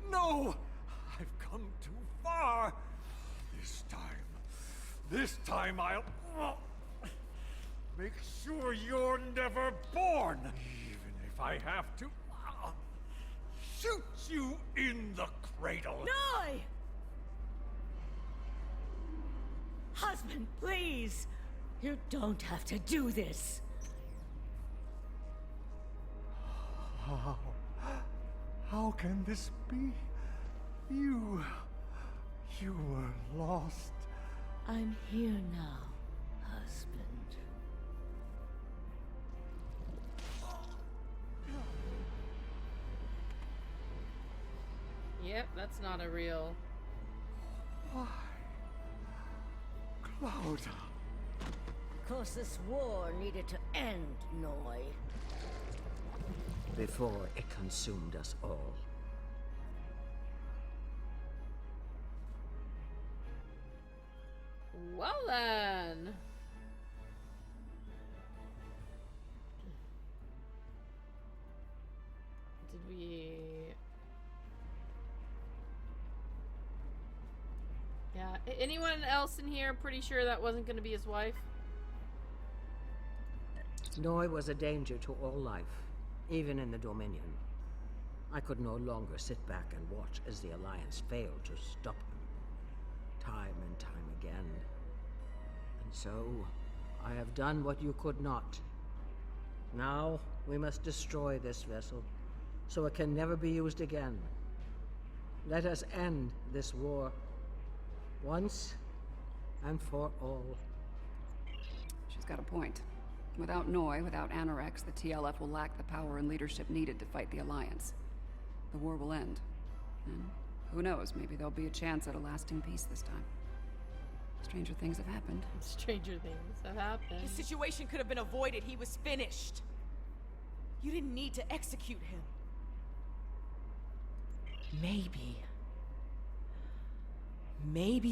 No! I've come too far! This time I'll make sure you're never born! Even if I have to shoot you in the cradle! Noi! Husband, please! You don't have to do this! How can this be? You were lost. I'm here now, husband. Yep, that's not a real. Why? Cloud. Of course, this war needed to end, Noi. Before it consumed us all. Well then. Did we... Yeah, anyone else in here pretty sure that wasn't going to be his wife? Noi was a danger to all life, even in the Dominion. I could no longer sit back and watch as the Alliance failed to stop him, time and time again. And so, I have done what you could not. Now, we must destroy this vessel, so it can never be used again. Let us end this war, once and for all. She's got a point. Without Noi, without Anorex, the TLF will lack the power and leadership needed to fight the Alliance. The war will end. And who knows, maybe there'll be a chance at a lasting peace this time. Stranger things have happened. Stranger things have happened. The situation could have been avoided. He was finished. You didn't need to execute him. Maybe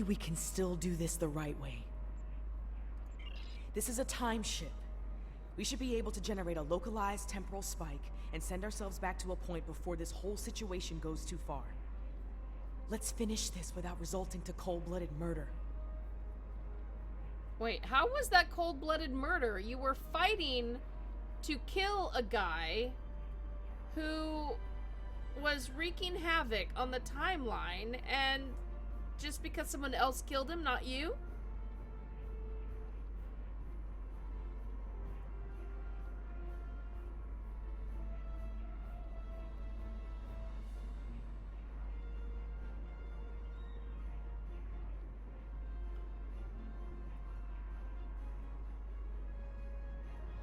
we can still do this the right way. This is a time ship. We should be able to generate a localized temporal spike and send ourselves back to a point before this whole situation goes too far. Let's finish this without resulting to cold-blooded murder. Wait, how was that cold-blooded murder? You were fighting to kill a guy who was wreaking havoc on the timeline, and just because someone else killed him, not you?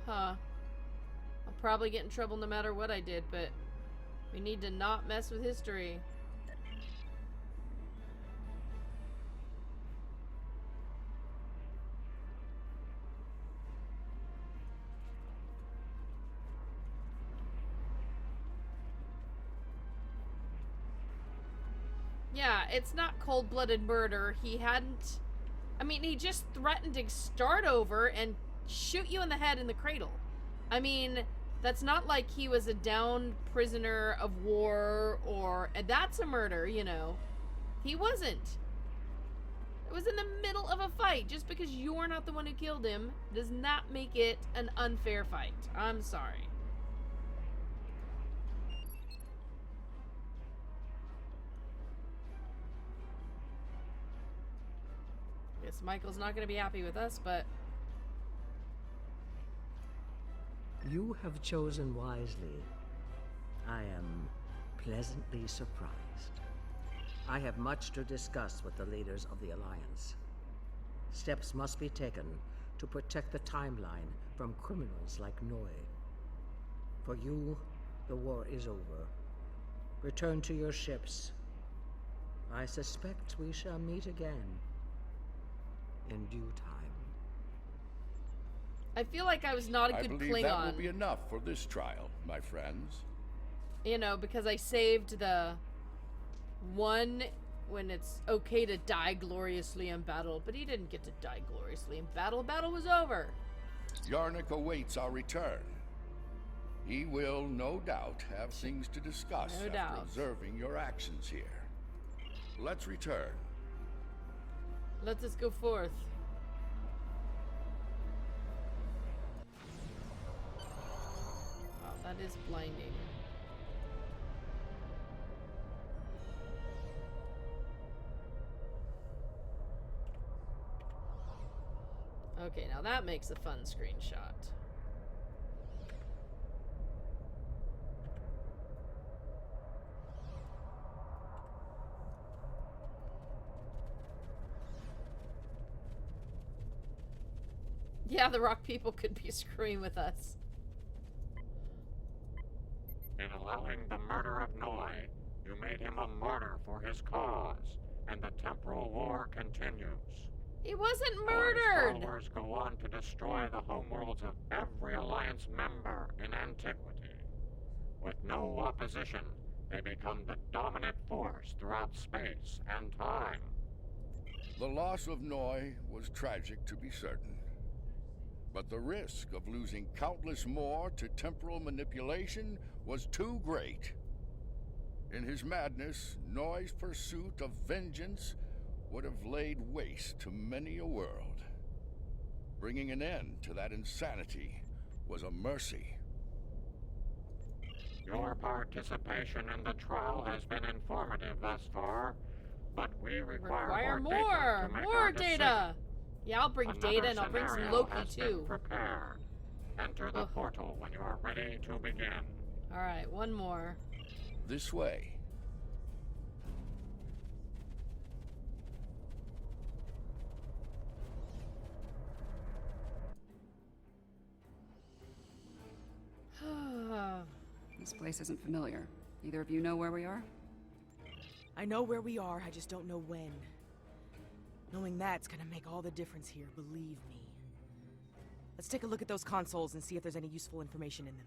Huh. I'll probably get in trouble no matter what I did, but we need to not mess with history. Yeah, it's not cold-blooded murder. He hadn't... I mean, he just threatened to start over and shoot you in the head in the cradle. I mean, that's not like he was a downed prisoner of war or... And that's a murder, you know. He wasn't. It was in the middle of a fight. Just because you're not the one who killed him does not make it an unfair fight. I'm sorry. Guess Michael's not going to be happy with us, but... You have chosen wisely. I am pleasantly surprised. I have much to discuss with the leaders of the Alliance. Steps must be taken to protect the timeline from criminals like Noi. For you, the war is over. Return to your ships. I suspect we shall meet again in due time. I feel like I was not a good Klingon. I believe that will be enough for this trial, my friends. You know, because I saved the one when it's okay to die gloriously in battle, but he didn't get to die gloriously in battle. Battle was over. Yarnik awaits our return. He will, no doubt, have things to discuss after observing your actions here. Let's return. Let us go forth. Wow, that is blinding. Okay, now that makes a fun screenshot. Yeah, the rock people could be screwing with us. In allowing the murder of Noi, you made him a martyr for his cause, and the temporal war continues. He wasn't murdered! Noi's followers go on to destroy the homeworlds of every Alliance member in antiquity. With no opposition, they become the dominant force throughout space and time. The loss of Noi was tragic, to be certain. But the risk of losing countless more to temporal manipulation was too great. In his madness, Noi's pursuit of vengeance would have laid waste to many a world. Bringing an end to that insanity was a mercy. Your participation in the trial has been informative thus far, but we require more data to make our data! Yeah, I'll bring data and I'll bring some Loki too. Prepared. Enter the portal when you are ready to begin. Alright, one more. This way. This place isn't familiar. Either of you know where we are? I know where we are, I just don't know when. Knowing that's gonna make all the difference here, believe me. Let's take a look at those consoles and see if there's any useful information in them.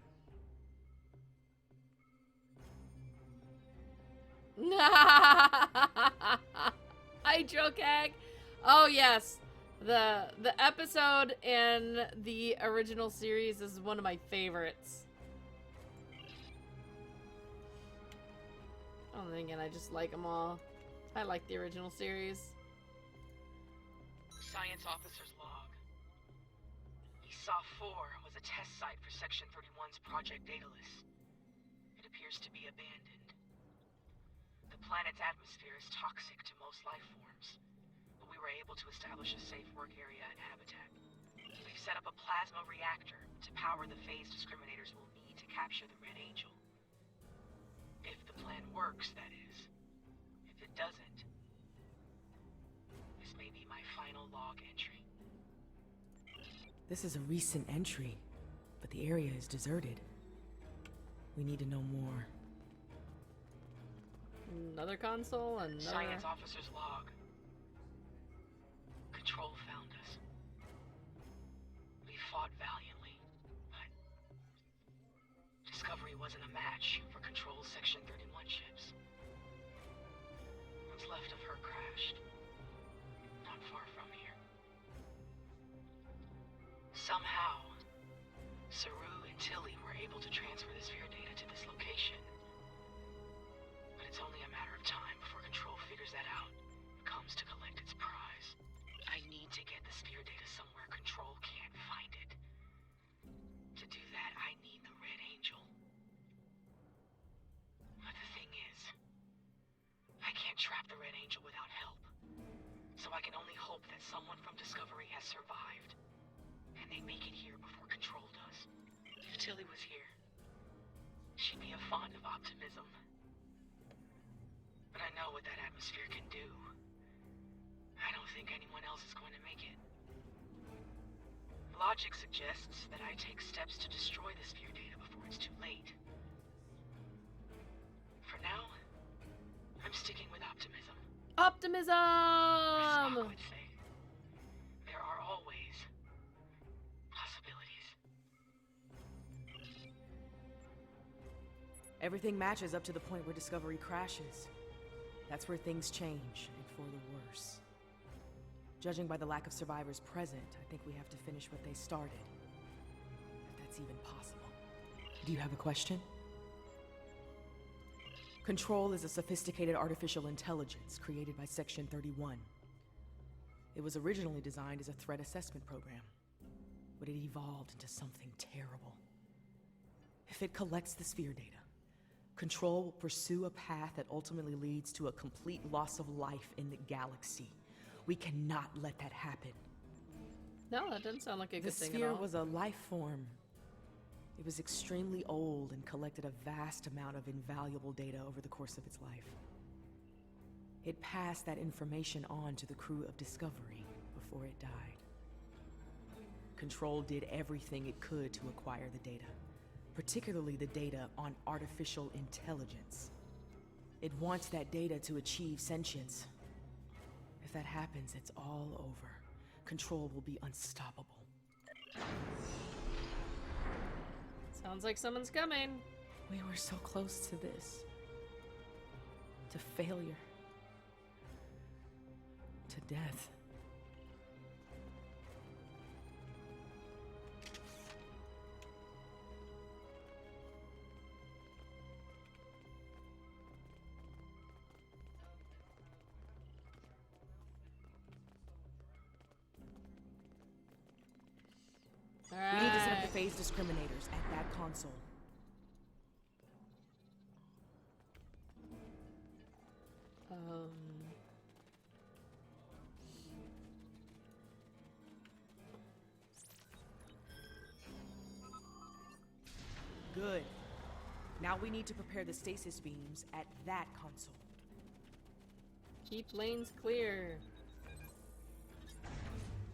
Hi, Jokag. Oh yes, the episode in the original series is one of my favorites. I'm thinking I just like them all. I like the original series. Science officer's log. ESOP 4 was a test site for Section 31's Project Daedalus. It appears to be abandoned. The planet's atmosphere is toxic to most life forms, but we were able to establish a safe work area and habitat. We've set up a plasma reactor to power the phase discriminators will need to capture the Red Angel. If the plan works, that is. If it doesn't, this may be my final log entry. This is a recent entry, but the area is deserted. We need to know more. Another console, another... Science officer's log. Control found us. We fought valiantly, but Discovery wasn't a match for Control's Section 31 ships. What's left of her crashed, not far from here. Somehow, Saru and Tilly were able to transfer the sphere data to this location. But it's only a matter of time before Control figures that out and comes to collect its prize. I need to get the sphere data somewhere Control can't find it. To do that, I need the Red Angel. But the thing is, I can't trap the Red Angel without help. So I can only hope that someone from Discovery has survived, and they make it here before Control does. If Tilly was here, she'd be a font of optimism. But I know what that atmosphere can do. I don't think anyone else is going to make it. Logic suggests that I take steps to destroy the sphere data before it's too late. For now, I'm sticking with optimism. Optimism! As Spock would say, there are always possibilities. Everything matches up to the point where Discovery crashes. That's where things change, and for the worse. Judging by the lack of survivors present, I think we have to finish what they started. If that's even possible. Do you have a question? Control is a sophisticated artificial intelligence created by Section 31. It was originally designed as a threat assessment program, but it evolved into something terrible. If it collects the sphere data, Control will pursue a path that ultimately leads to a complete loss of life in the galaxy. We cannot let that happen. No, that doesn't sound like a good thing The at all. sphere was a life form. It was extremely old and collected a vast amount of invaluable data over the course of its life. It passed that information on to the crew of Discovery before it died. Control did everything it could to acquire the data, particularly the data on artificial intelligence. It wants that data to achieve sentience. If that happens, it's all over. Control will be unstoppable. Sounds like someone's coming. We were so close to this. To failure. To death. We need to set up the phase discriminators at that console. Good. Now we need to prepare the stasis beams at that console. Keep lanes clear.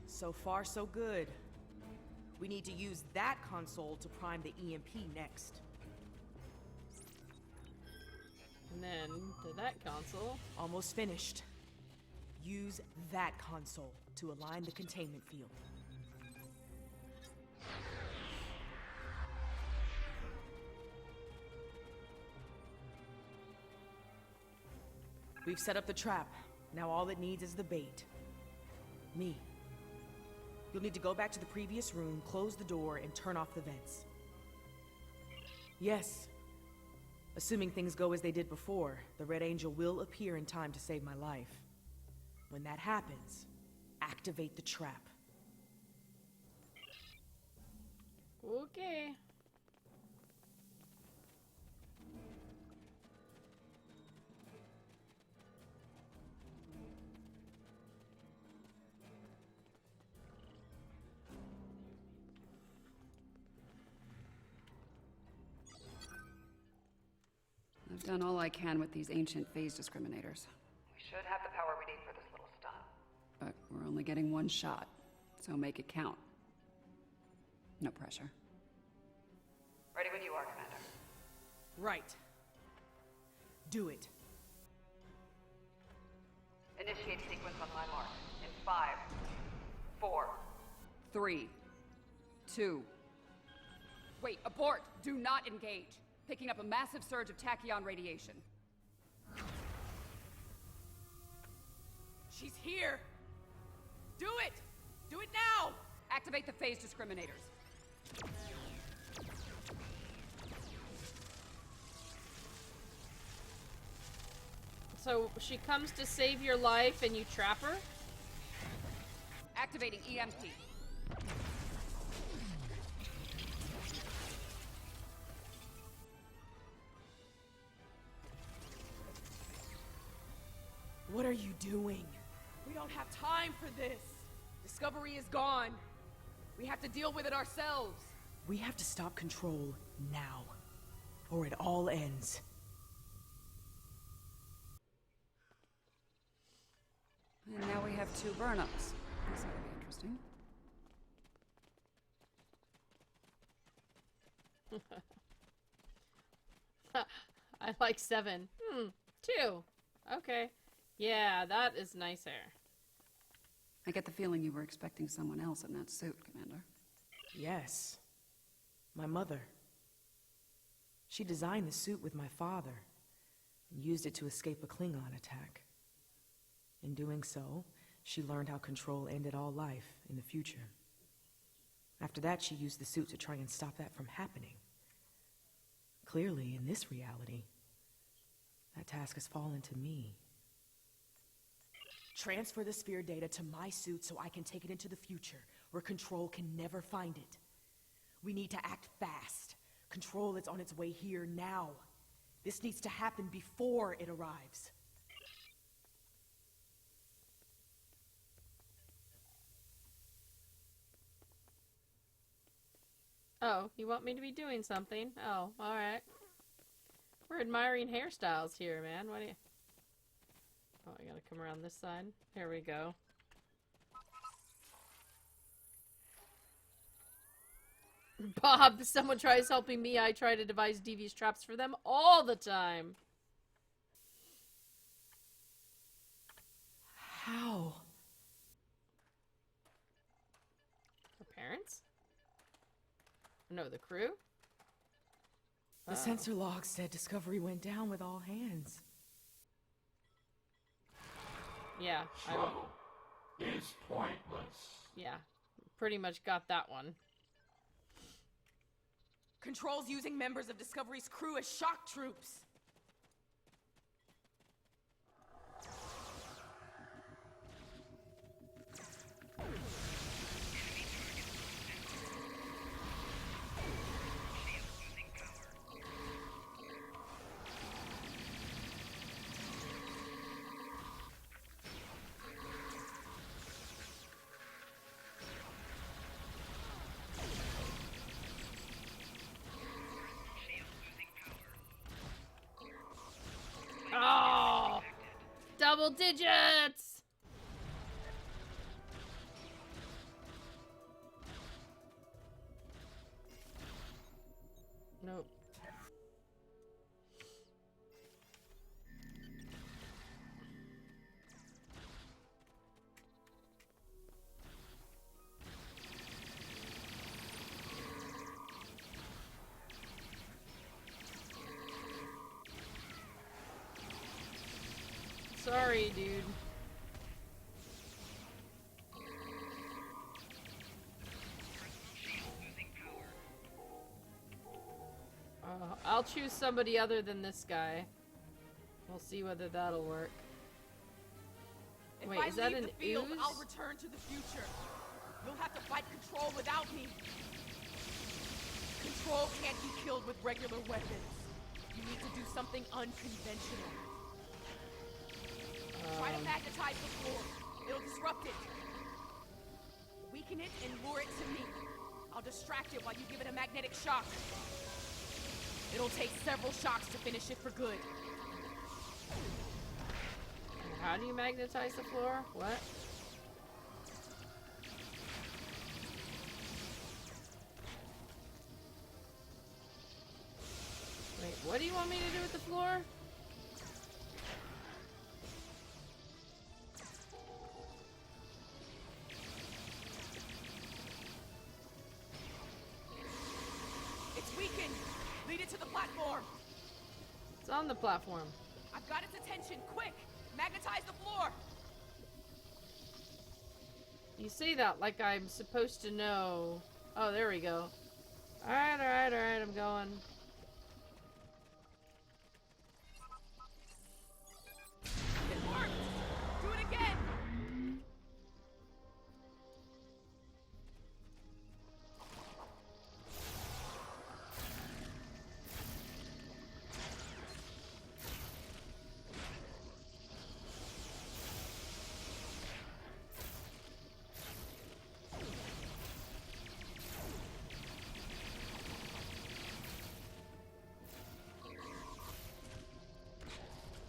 So far, so good. We need to use that console to prime the EMP next. And then to that console. Almost finished. Use that console to align the containment field. We've set up the trap. Now all it needs is the bait. Me. You'll need to go back to the previous room, close the door, and turn off the vents. Yes. Assuming things go as they did before, the Red Angel will appear in time to save my life. When that happens, activate the trap. Okay. I've done all I can with these ancient phase discriminators. We should have the power we need for this little stunt. But we're only getting one shot, so make it count. No pressure. Ready when you are, Commander. Right. Do it. Initiate sequence on my mark. In 5, 4, 3, 2... Wait, abort! Do not engage! Picking up a massive surge of tachyon radiation. She's here! Do it! Do it now! Activate the phase discriminators. So she comes to save your life and you trap her? Activating EMP. What are you doing? We don't have time for this. Discovery is gone. We have to deal with it ourselves. We have to stop Control now, or it all ends. And now we have 2 burn-ups. This ought to be interesting. I like 7. 2. Okay. Yeah, that is nice hair. I get the feeling you were expecting someone else in that suit, Commander. Yes. My mother. She designed the suit with my father and used it to escape a Klingon attack. In doing so, she learned how Control ended all life in the future. After that, she used the suit to try and stop that from happening. Clearly, in this reality, that task has fallen to me. Transfer the sphere data to my suit so I can take it into the future, where Control can never find it. We need to act fast. Control is on its way here now. This needs to happen before it arrives. Oh, you want me to be doing something? Oh, alright. We're admiring hairstyles here, man. What do you... Oh, I gotta come around this side. Here we go. Bob, someone tries helping me, I try to devise devious traps for them all the time. How? Her parents? No, the crew? The sensor log said Discovery went down with all hands. Yeah. Trouble is pointless. Yeah, pretty much got that one. Control's using members of Discovery's crew as shock troops. Oh! Double digits! Nope. Sorry, dude. choose somebody other than this guy. We'll see whether that'll work. If Wait, I is that leave an the field, ooze? I'll return to the future. You'll have to fight Control without me. Control can't be killed with regular weapons. You need to do something unconventional. Try to magnetize the floor. It'll disrupt it. Weaken it and lure it to me. I'll distract it while you give it a magnetic shock. It'll take several shocks to finish it for good. How do you magnetize the floor? What? Wait, what do you want me to do with the floor? It's weakened. Lead it to the platform. It's on the platform. I've got its attention. Quick! Magnetize the floor! You say that like I'm supposed to know. Oh, there we go. Alright, alright, alright, I'm going. It worked! Do it again!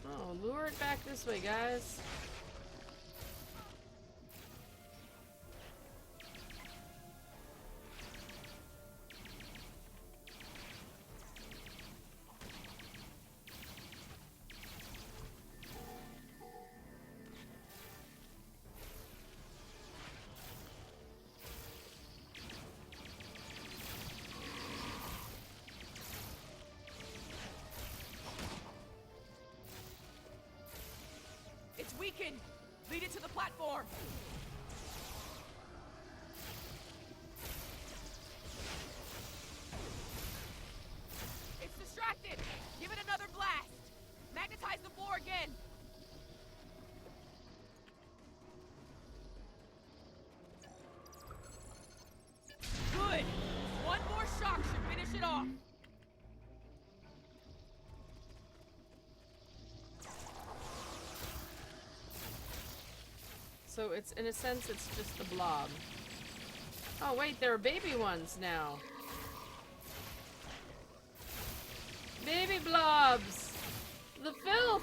Oh, lure it back this way, guys. It's weakened. Lead it to the platform. It's distracted. Give it another blast. Magnetize the floor again. Good. One more shock should finish it off. So it's, in a sense, it's just the blob. Oh wait, there are baby ones now. Baby blobs! The filth!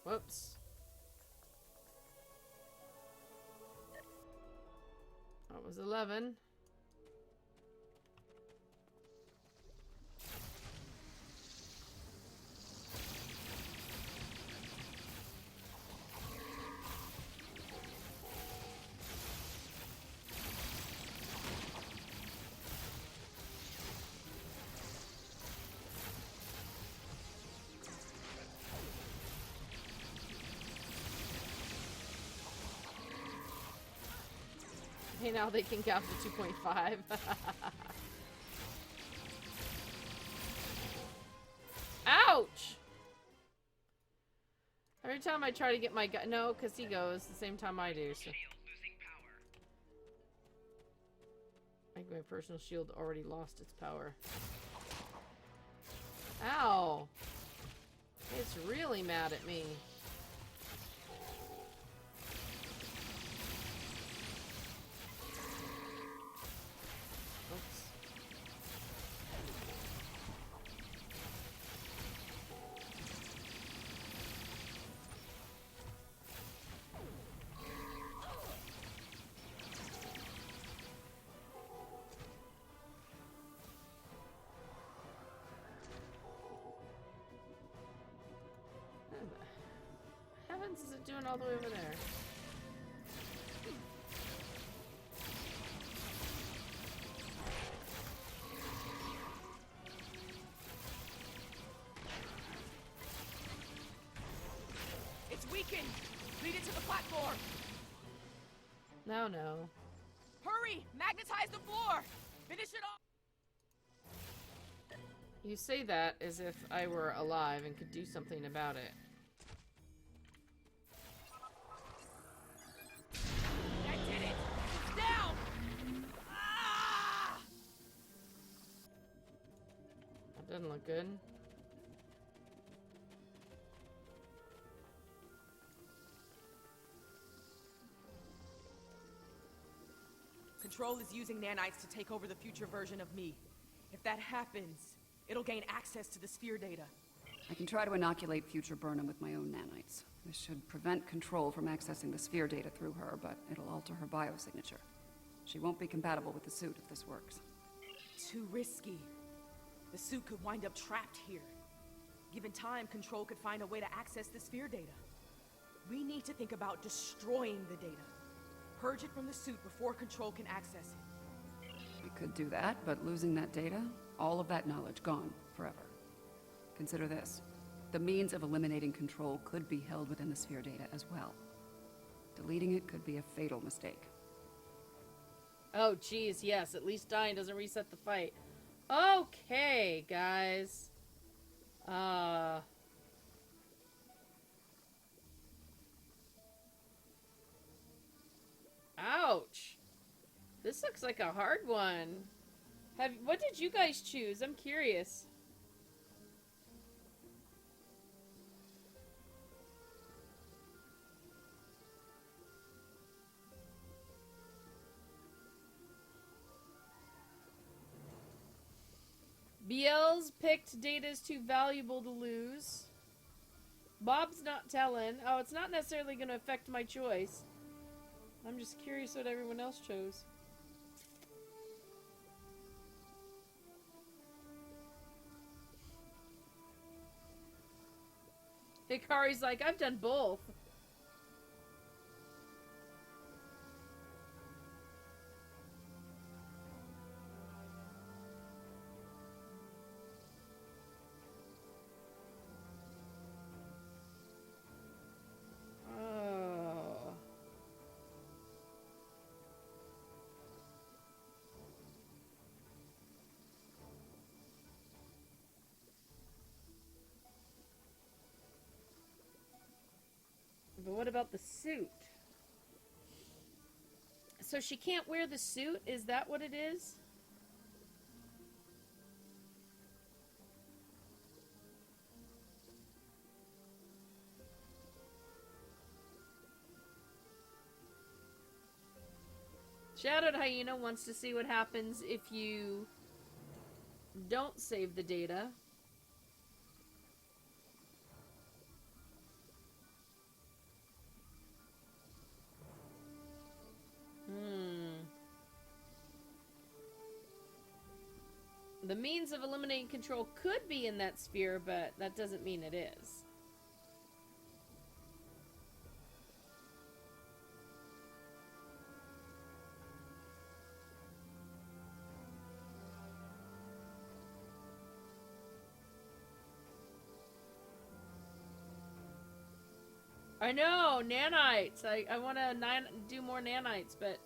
Whoops. That was 11. Hey, now they can count to 2.5. Ouch! Every time I try to get my guy, no, because he goes the same time I do. So. I think my personal shield already lost its power. Ow! It's really mad at me. Oops. Heavens is it doing all the way over there? It's weakened. leading to the platform. No. Hurry! Magnetize the floor! Finish it off! You say that as if I were alive and could do something about it. I did it! It's down! Ah! That doesn't look good. Control is using nanites to take over the future version of me. If that happens, it'll gain access to the sphere data. I can try to inoculate future Burnham with my own nanites. This should prevent Control from accessing the sphere data through her, but it'll alter her biosignature. She won't be compatible with the suit if this works. Too risky. The suit could wind up trapped here. Given time, Control could find a way to access the sphere data. We need to think about destroying the data. Purge it from the suit before Control can access it. We could do that, but losing that data, all of that knowledge gone forever. Consider this. The means of eliminating Control could be held within the sphere data as well. Deleting it could be a fatal mistake. Oh, geez, yes. At least dying doesn't reset the fight. Okay, guys. Ouch. This looks like a hard one. What did you guys choose? I'm curious. BL's picked Data's too valuable to lose. Bob's not telling. Oh, it's not necessarily going to affect my choice. I'm just curious what everyone else chose. Hikari's like, I've done both. But what about the suit? So she can't wear the suit? Is that what it is? Shadowed Hyena wants to see what happens if you don't save the data. The means of eliminating Control could be in that sphere, but that doesn't mean it is. I know, nanites. I want to do more nanites, but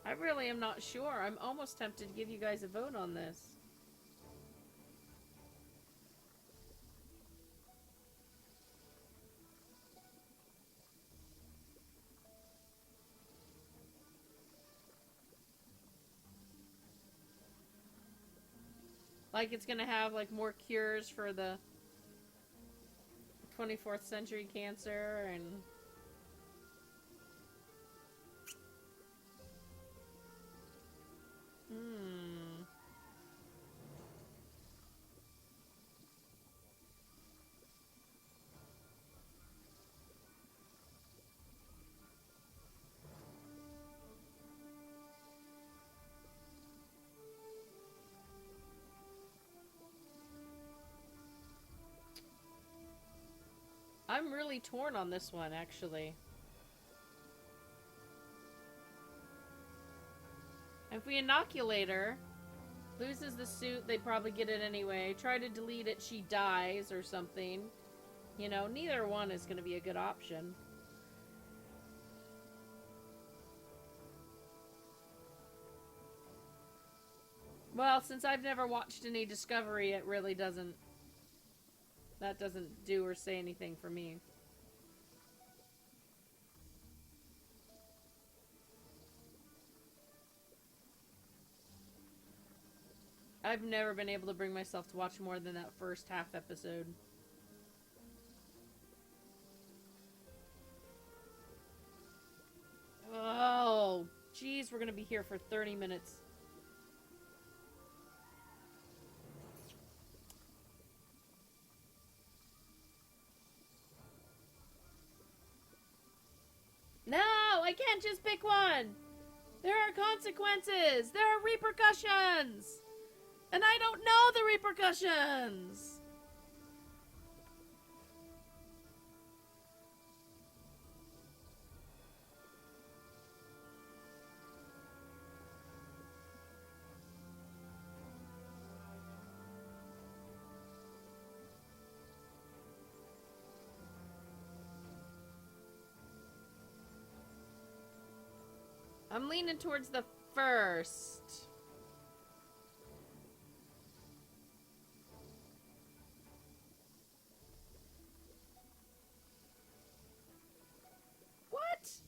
I really am not sure. I'm almost tempted to give you guys a vote on this. Like it's gonna have like more cures for the 24th century cancer and I'm really torn on this one, actually. If we inoculate her, loses the suit, they probably get it anyway. Try to delete it, she dies or something. You know, neither one is going to be a good option. Well, since I've never watched any Discovery, it really doesn't... That doesn't do or say anything for me. I've never been able to bring myself to watch more than that first half episode. Oh, jeez, we're gonna be here for 30 minutes. No, I can't just pick one. There are consequences. There are repercussions. And I don't know the repercussions. I'm leaning towards the first. What? It's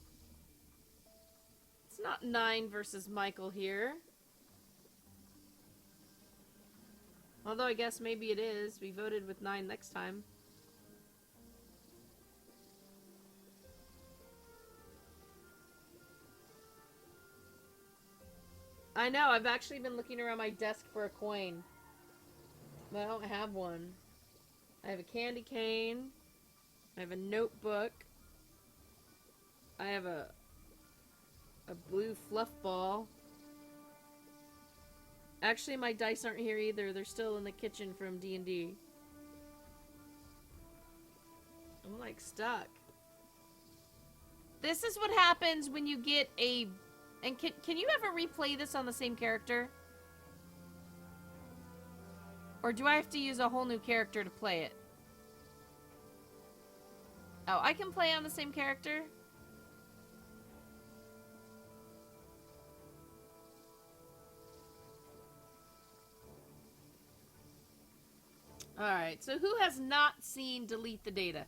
not 9 versus Michael here. Although I guess maybe it is. We voted with 9 next time. I know, I've actually been looking around my desk for a coin. But I don't have one. I have a candy cane. I have a notebook. I have a blue fluff ball. Actually, my dice aren't here either. They're still in the kitchen from D&D. I'm like stuck. This is what happens when you get a... And can you ever replay this on the same character? Or do I have to use a whole new character to play it? Oh, I can play on the same character? Alright, so who has not seen Delete the Data?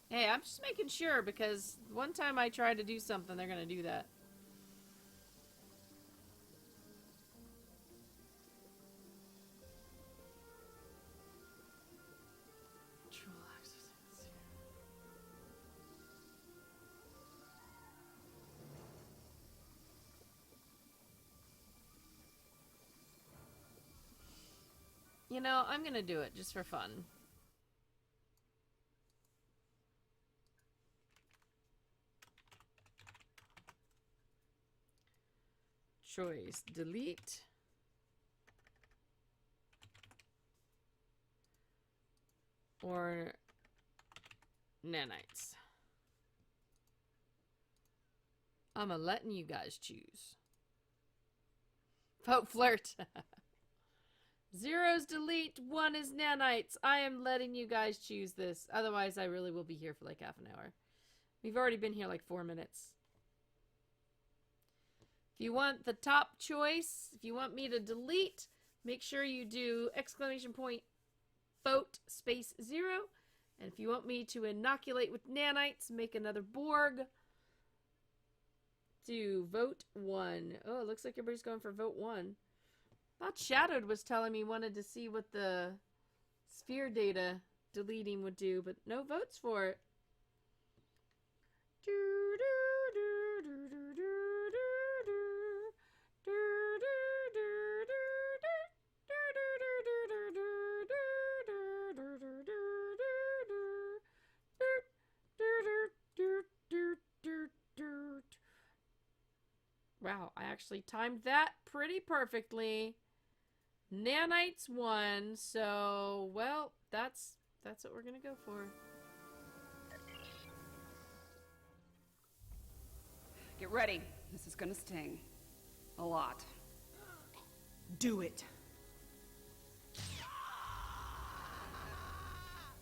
Hey, I'm just making sure because one time I try to do something, they're gonna do that. You know, I'm gonna do it just for fun. Choice, delete. Or nanites. I'm letting you guys choose. Vote flirt. 0 is delete, 1 is nanites. I am letting you guys choose this. Otherwise, I really will be here for like half an hour. We've already been here like 4 minutes. If you want the top choice, if you want me to delete, make sure you do !vote space 0. And if you want me to inoculate with nanites, make another Borg. Do vote 1. Oh, it looks like everybody's going for vote 1. Thought Shadowed was telling me wanted to see what the sphere data deleting would do, but no votes for it. Wow, I actually timed that pretty perfectly. Nanites won, so, well, that's what we're gonna go for. Get ready. This is gonna sting. A lot. Do it.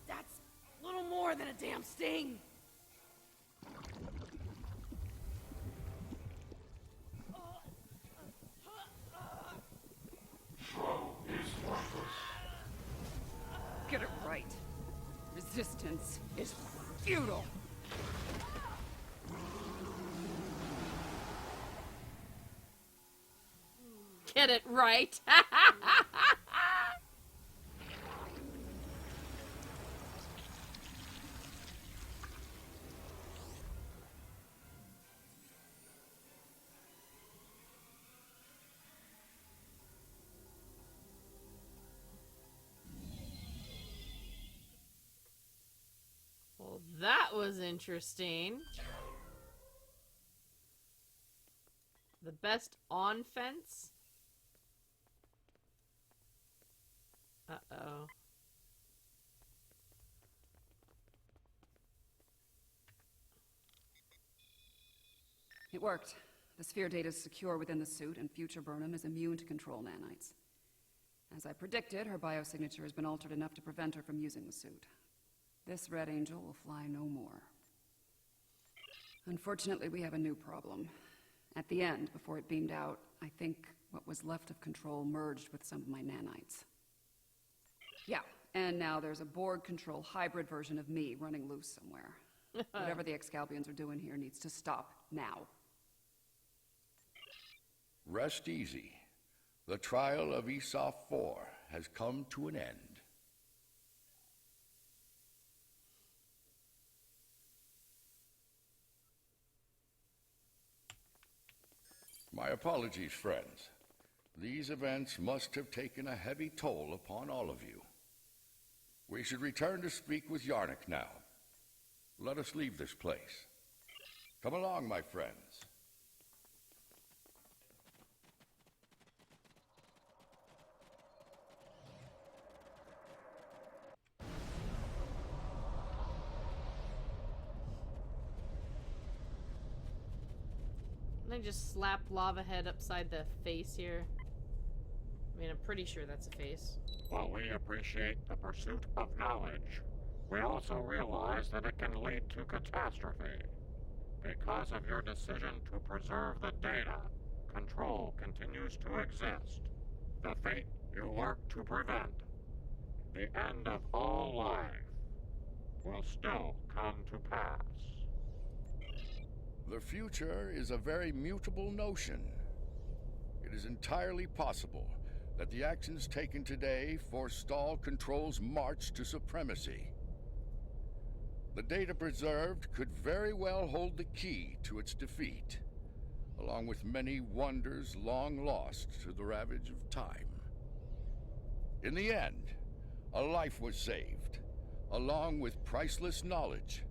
That's a little more than a damn sting. resistance is futile. Get it right. Well, that was interesting. The best on fence? Uh-oh. It worked. The sphere data is secure within the suit, and future Burnham is immune to control nanites. As I predicted, her biosignature has been altered enough to prevent her from using the suit. This Red Angel will fly no more. Unfortunately, we have a new problem. At the end, before it beamed out, I think what was left of control merged with some of my nanites. Yeah, and now there's a Borg-control hybrid version of me running loose somewhere. Whatever the Excalbians are doing here needs to stop now. Rest easy. The trial of Esau 4 has come to an end. My apologies, friends. These events must have taken a heavy toll upon all of you. We should return to speak with Yarnik now. Let us leave this place. Come along, my friends. Can I just slap Lava Head upside the face here? I mean, I'm pretty sure that's a face. While we appreciate the pursuit of knowledge, we also realize that it can lead to catastrophe. Because of your decision to preserve the data, control continues to exist. The fate you work to prevent, the end of all life, will still come to pass. The future is a very mutable notion. It is entirely possible that the actions taken today forestall Control's march to supremacy. The data preserved could very well hold the key to its defeat, along with many wonders long lost to the ravage of time. In the end, a life was saved, along with priceless knowledge.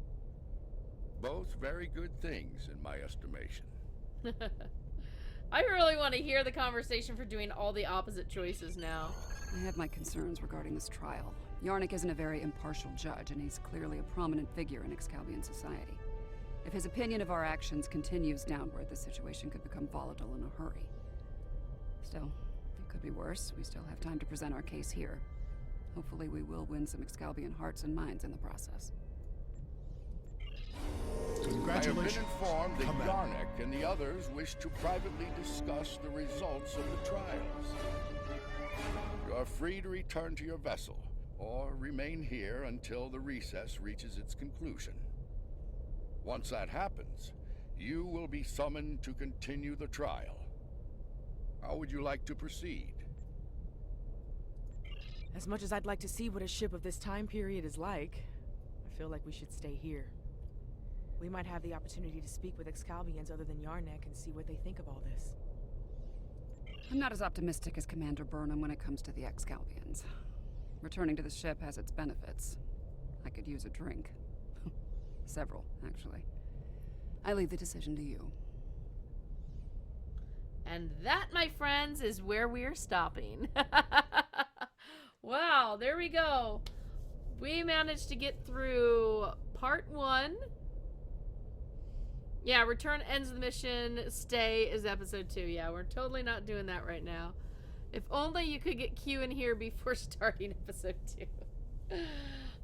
Both very good things, in my estimation. I really want to hear the conversation for doing all the opposite choices now. I have my concerns regarding this trial. Yarnik isn't a very impartial judge, and he's clearly a prominent figure in Excalbian society. If his opinion of our actions continues downward, the situation could become volatile in a hurry. Still, it could be worse. We still have time to present our case here. Hopefully we will win some Excalbian hearts and minds in the process. I have been informed that Yarnik and the others wish to privately discuss the results of the trials. You are free to return to your vessel, or remain here until the recess reaches its conclusion. Once that happens, you will be summoned to continue the trial. How would you like to proceed? As much as I'd like to see what a ship of this time period is like, I feel like we should stay here. We might have the opportunity to speak with Excalbians other than Yarnik and see what they think of all this. I'm not as optimistic as Commander Burnham when it comes to the Excalbians. Returning to the ship has its benefits. I could use a drink. Several, actually. I leave the decision to you. And that, my friends, is where we're stopping. Wow, there we go. We managed to get through part 1. Yeah, return ends the mission. Stay is episode 2. Yeah, we're totally not doing that right now. If only you could get Q in here before starting episode 2.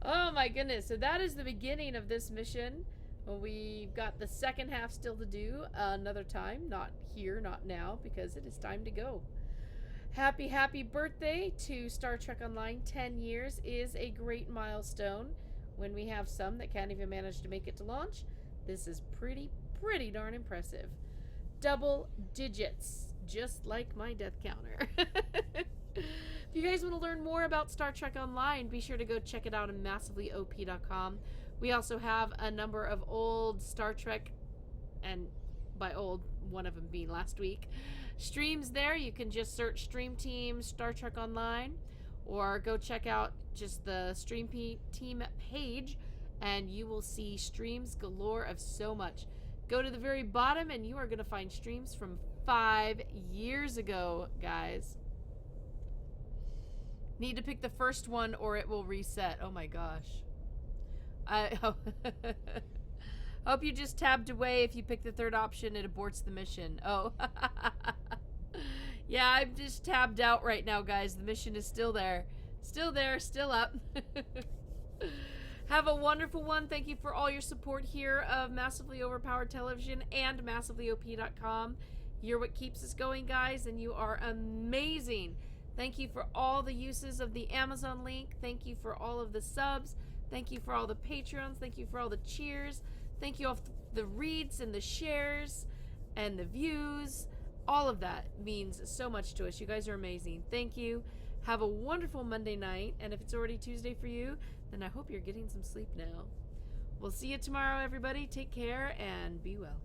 Oh my goodness. So that is the beginning of this mission. We've got the second half still to do another time. Not here, not now, because it is time to go. Happy birthday to Star Trek Online. 10 years is a great milestone. when we have some that can't even manage to make it to launch, this is pretty darn impressive. Double digits, just like my death counter. If you guys want to learn more about Star Trek Online, be sure to go check it out on massivelyop.com. We also have a number of old Star Trek, and by old, one of them being last week, streams there. You can just search Stream Team Star Trek Online, or go check out just the Stream Team page, and you will see streams galore of so much. Go to the very bottom, and you are going to find streams from 5 years ago, guys. Need to pick the first one, or it will reset. Oh my gosh. I hope you just tabbed away. If you pick the third option, it aborts the mission. Oh. Yeah, I'm just tabbed out right now, guys. The mission is still there. Still there, still up. Have a wonderful one. Thank you for all your support here of Massively Overpowered Television and MassivelyOP.com. You're what keeps us going, guys, and you are amazing. Thank you for all the uses of the Amazon link. Thank you for all of the subs. Thank you for all the Patreons. Thank you for all the cheers. Thank you all for the reads and the shares and the views. All of that means so much to us. You guys are amazing. Thank you. Have a wonderful Monday night. And if it's already Tuesday for you, then I hope you're getting some sleep now. We'll see you tomorrow, everybody. Take care and be well.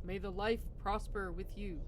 May the life prosper with you.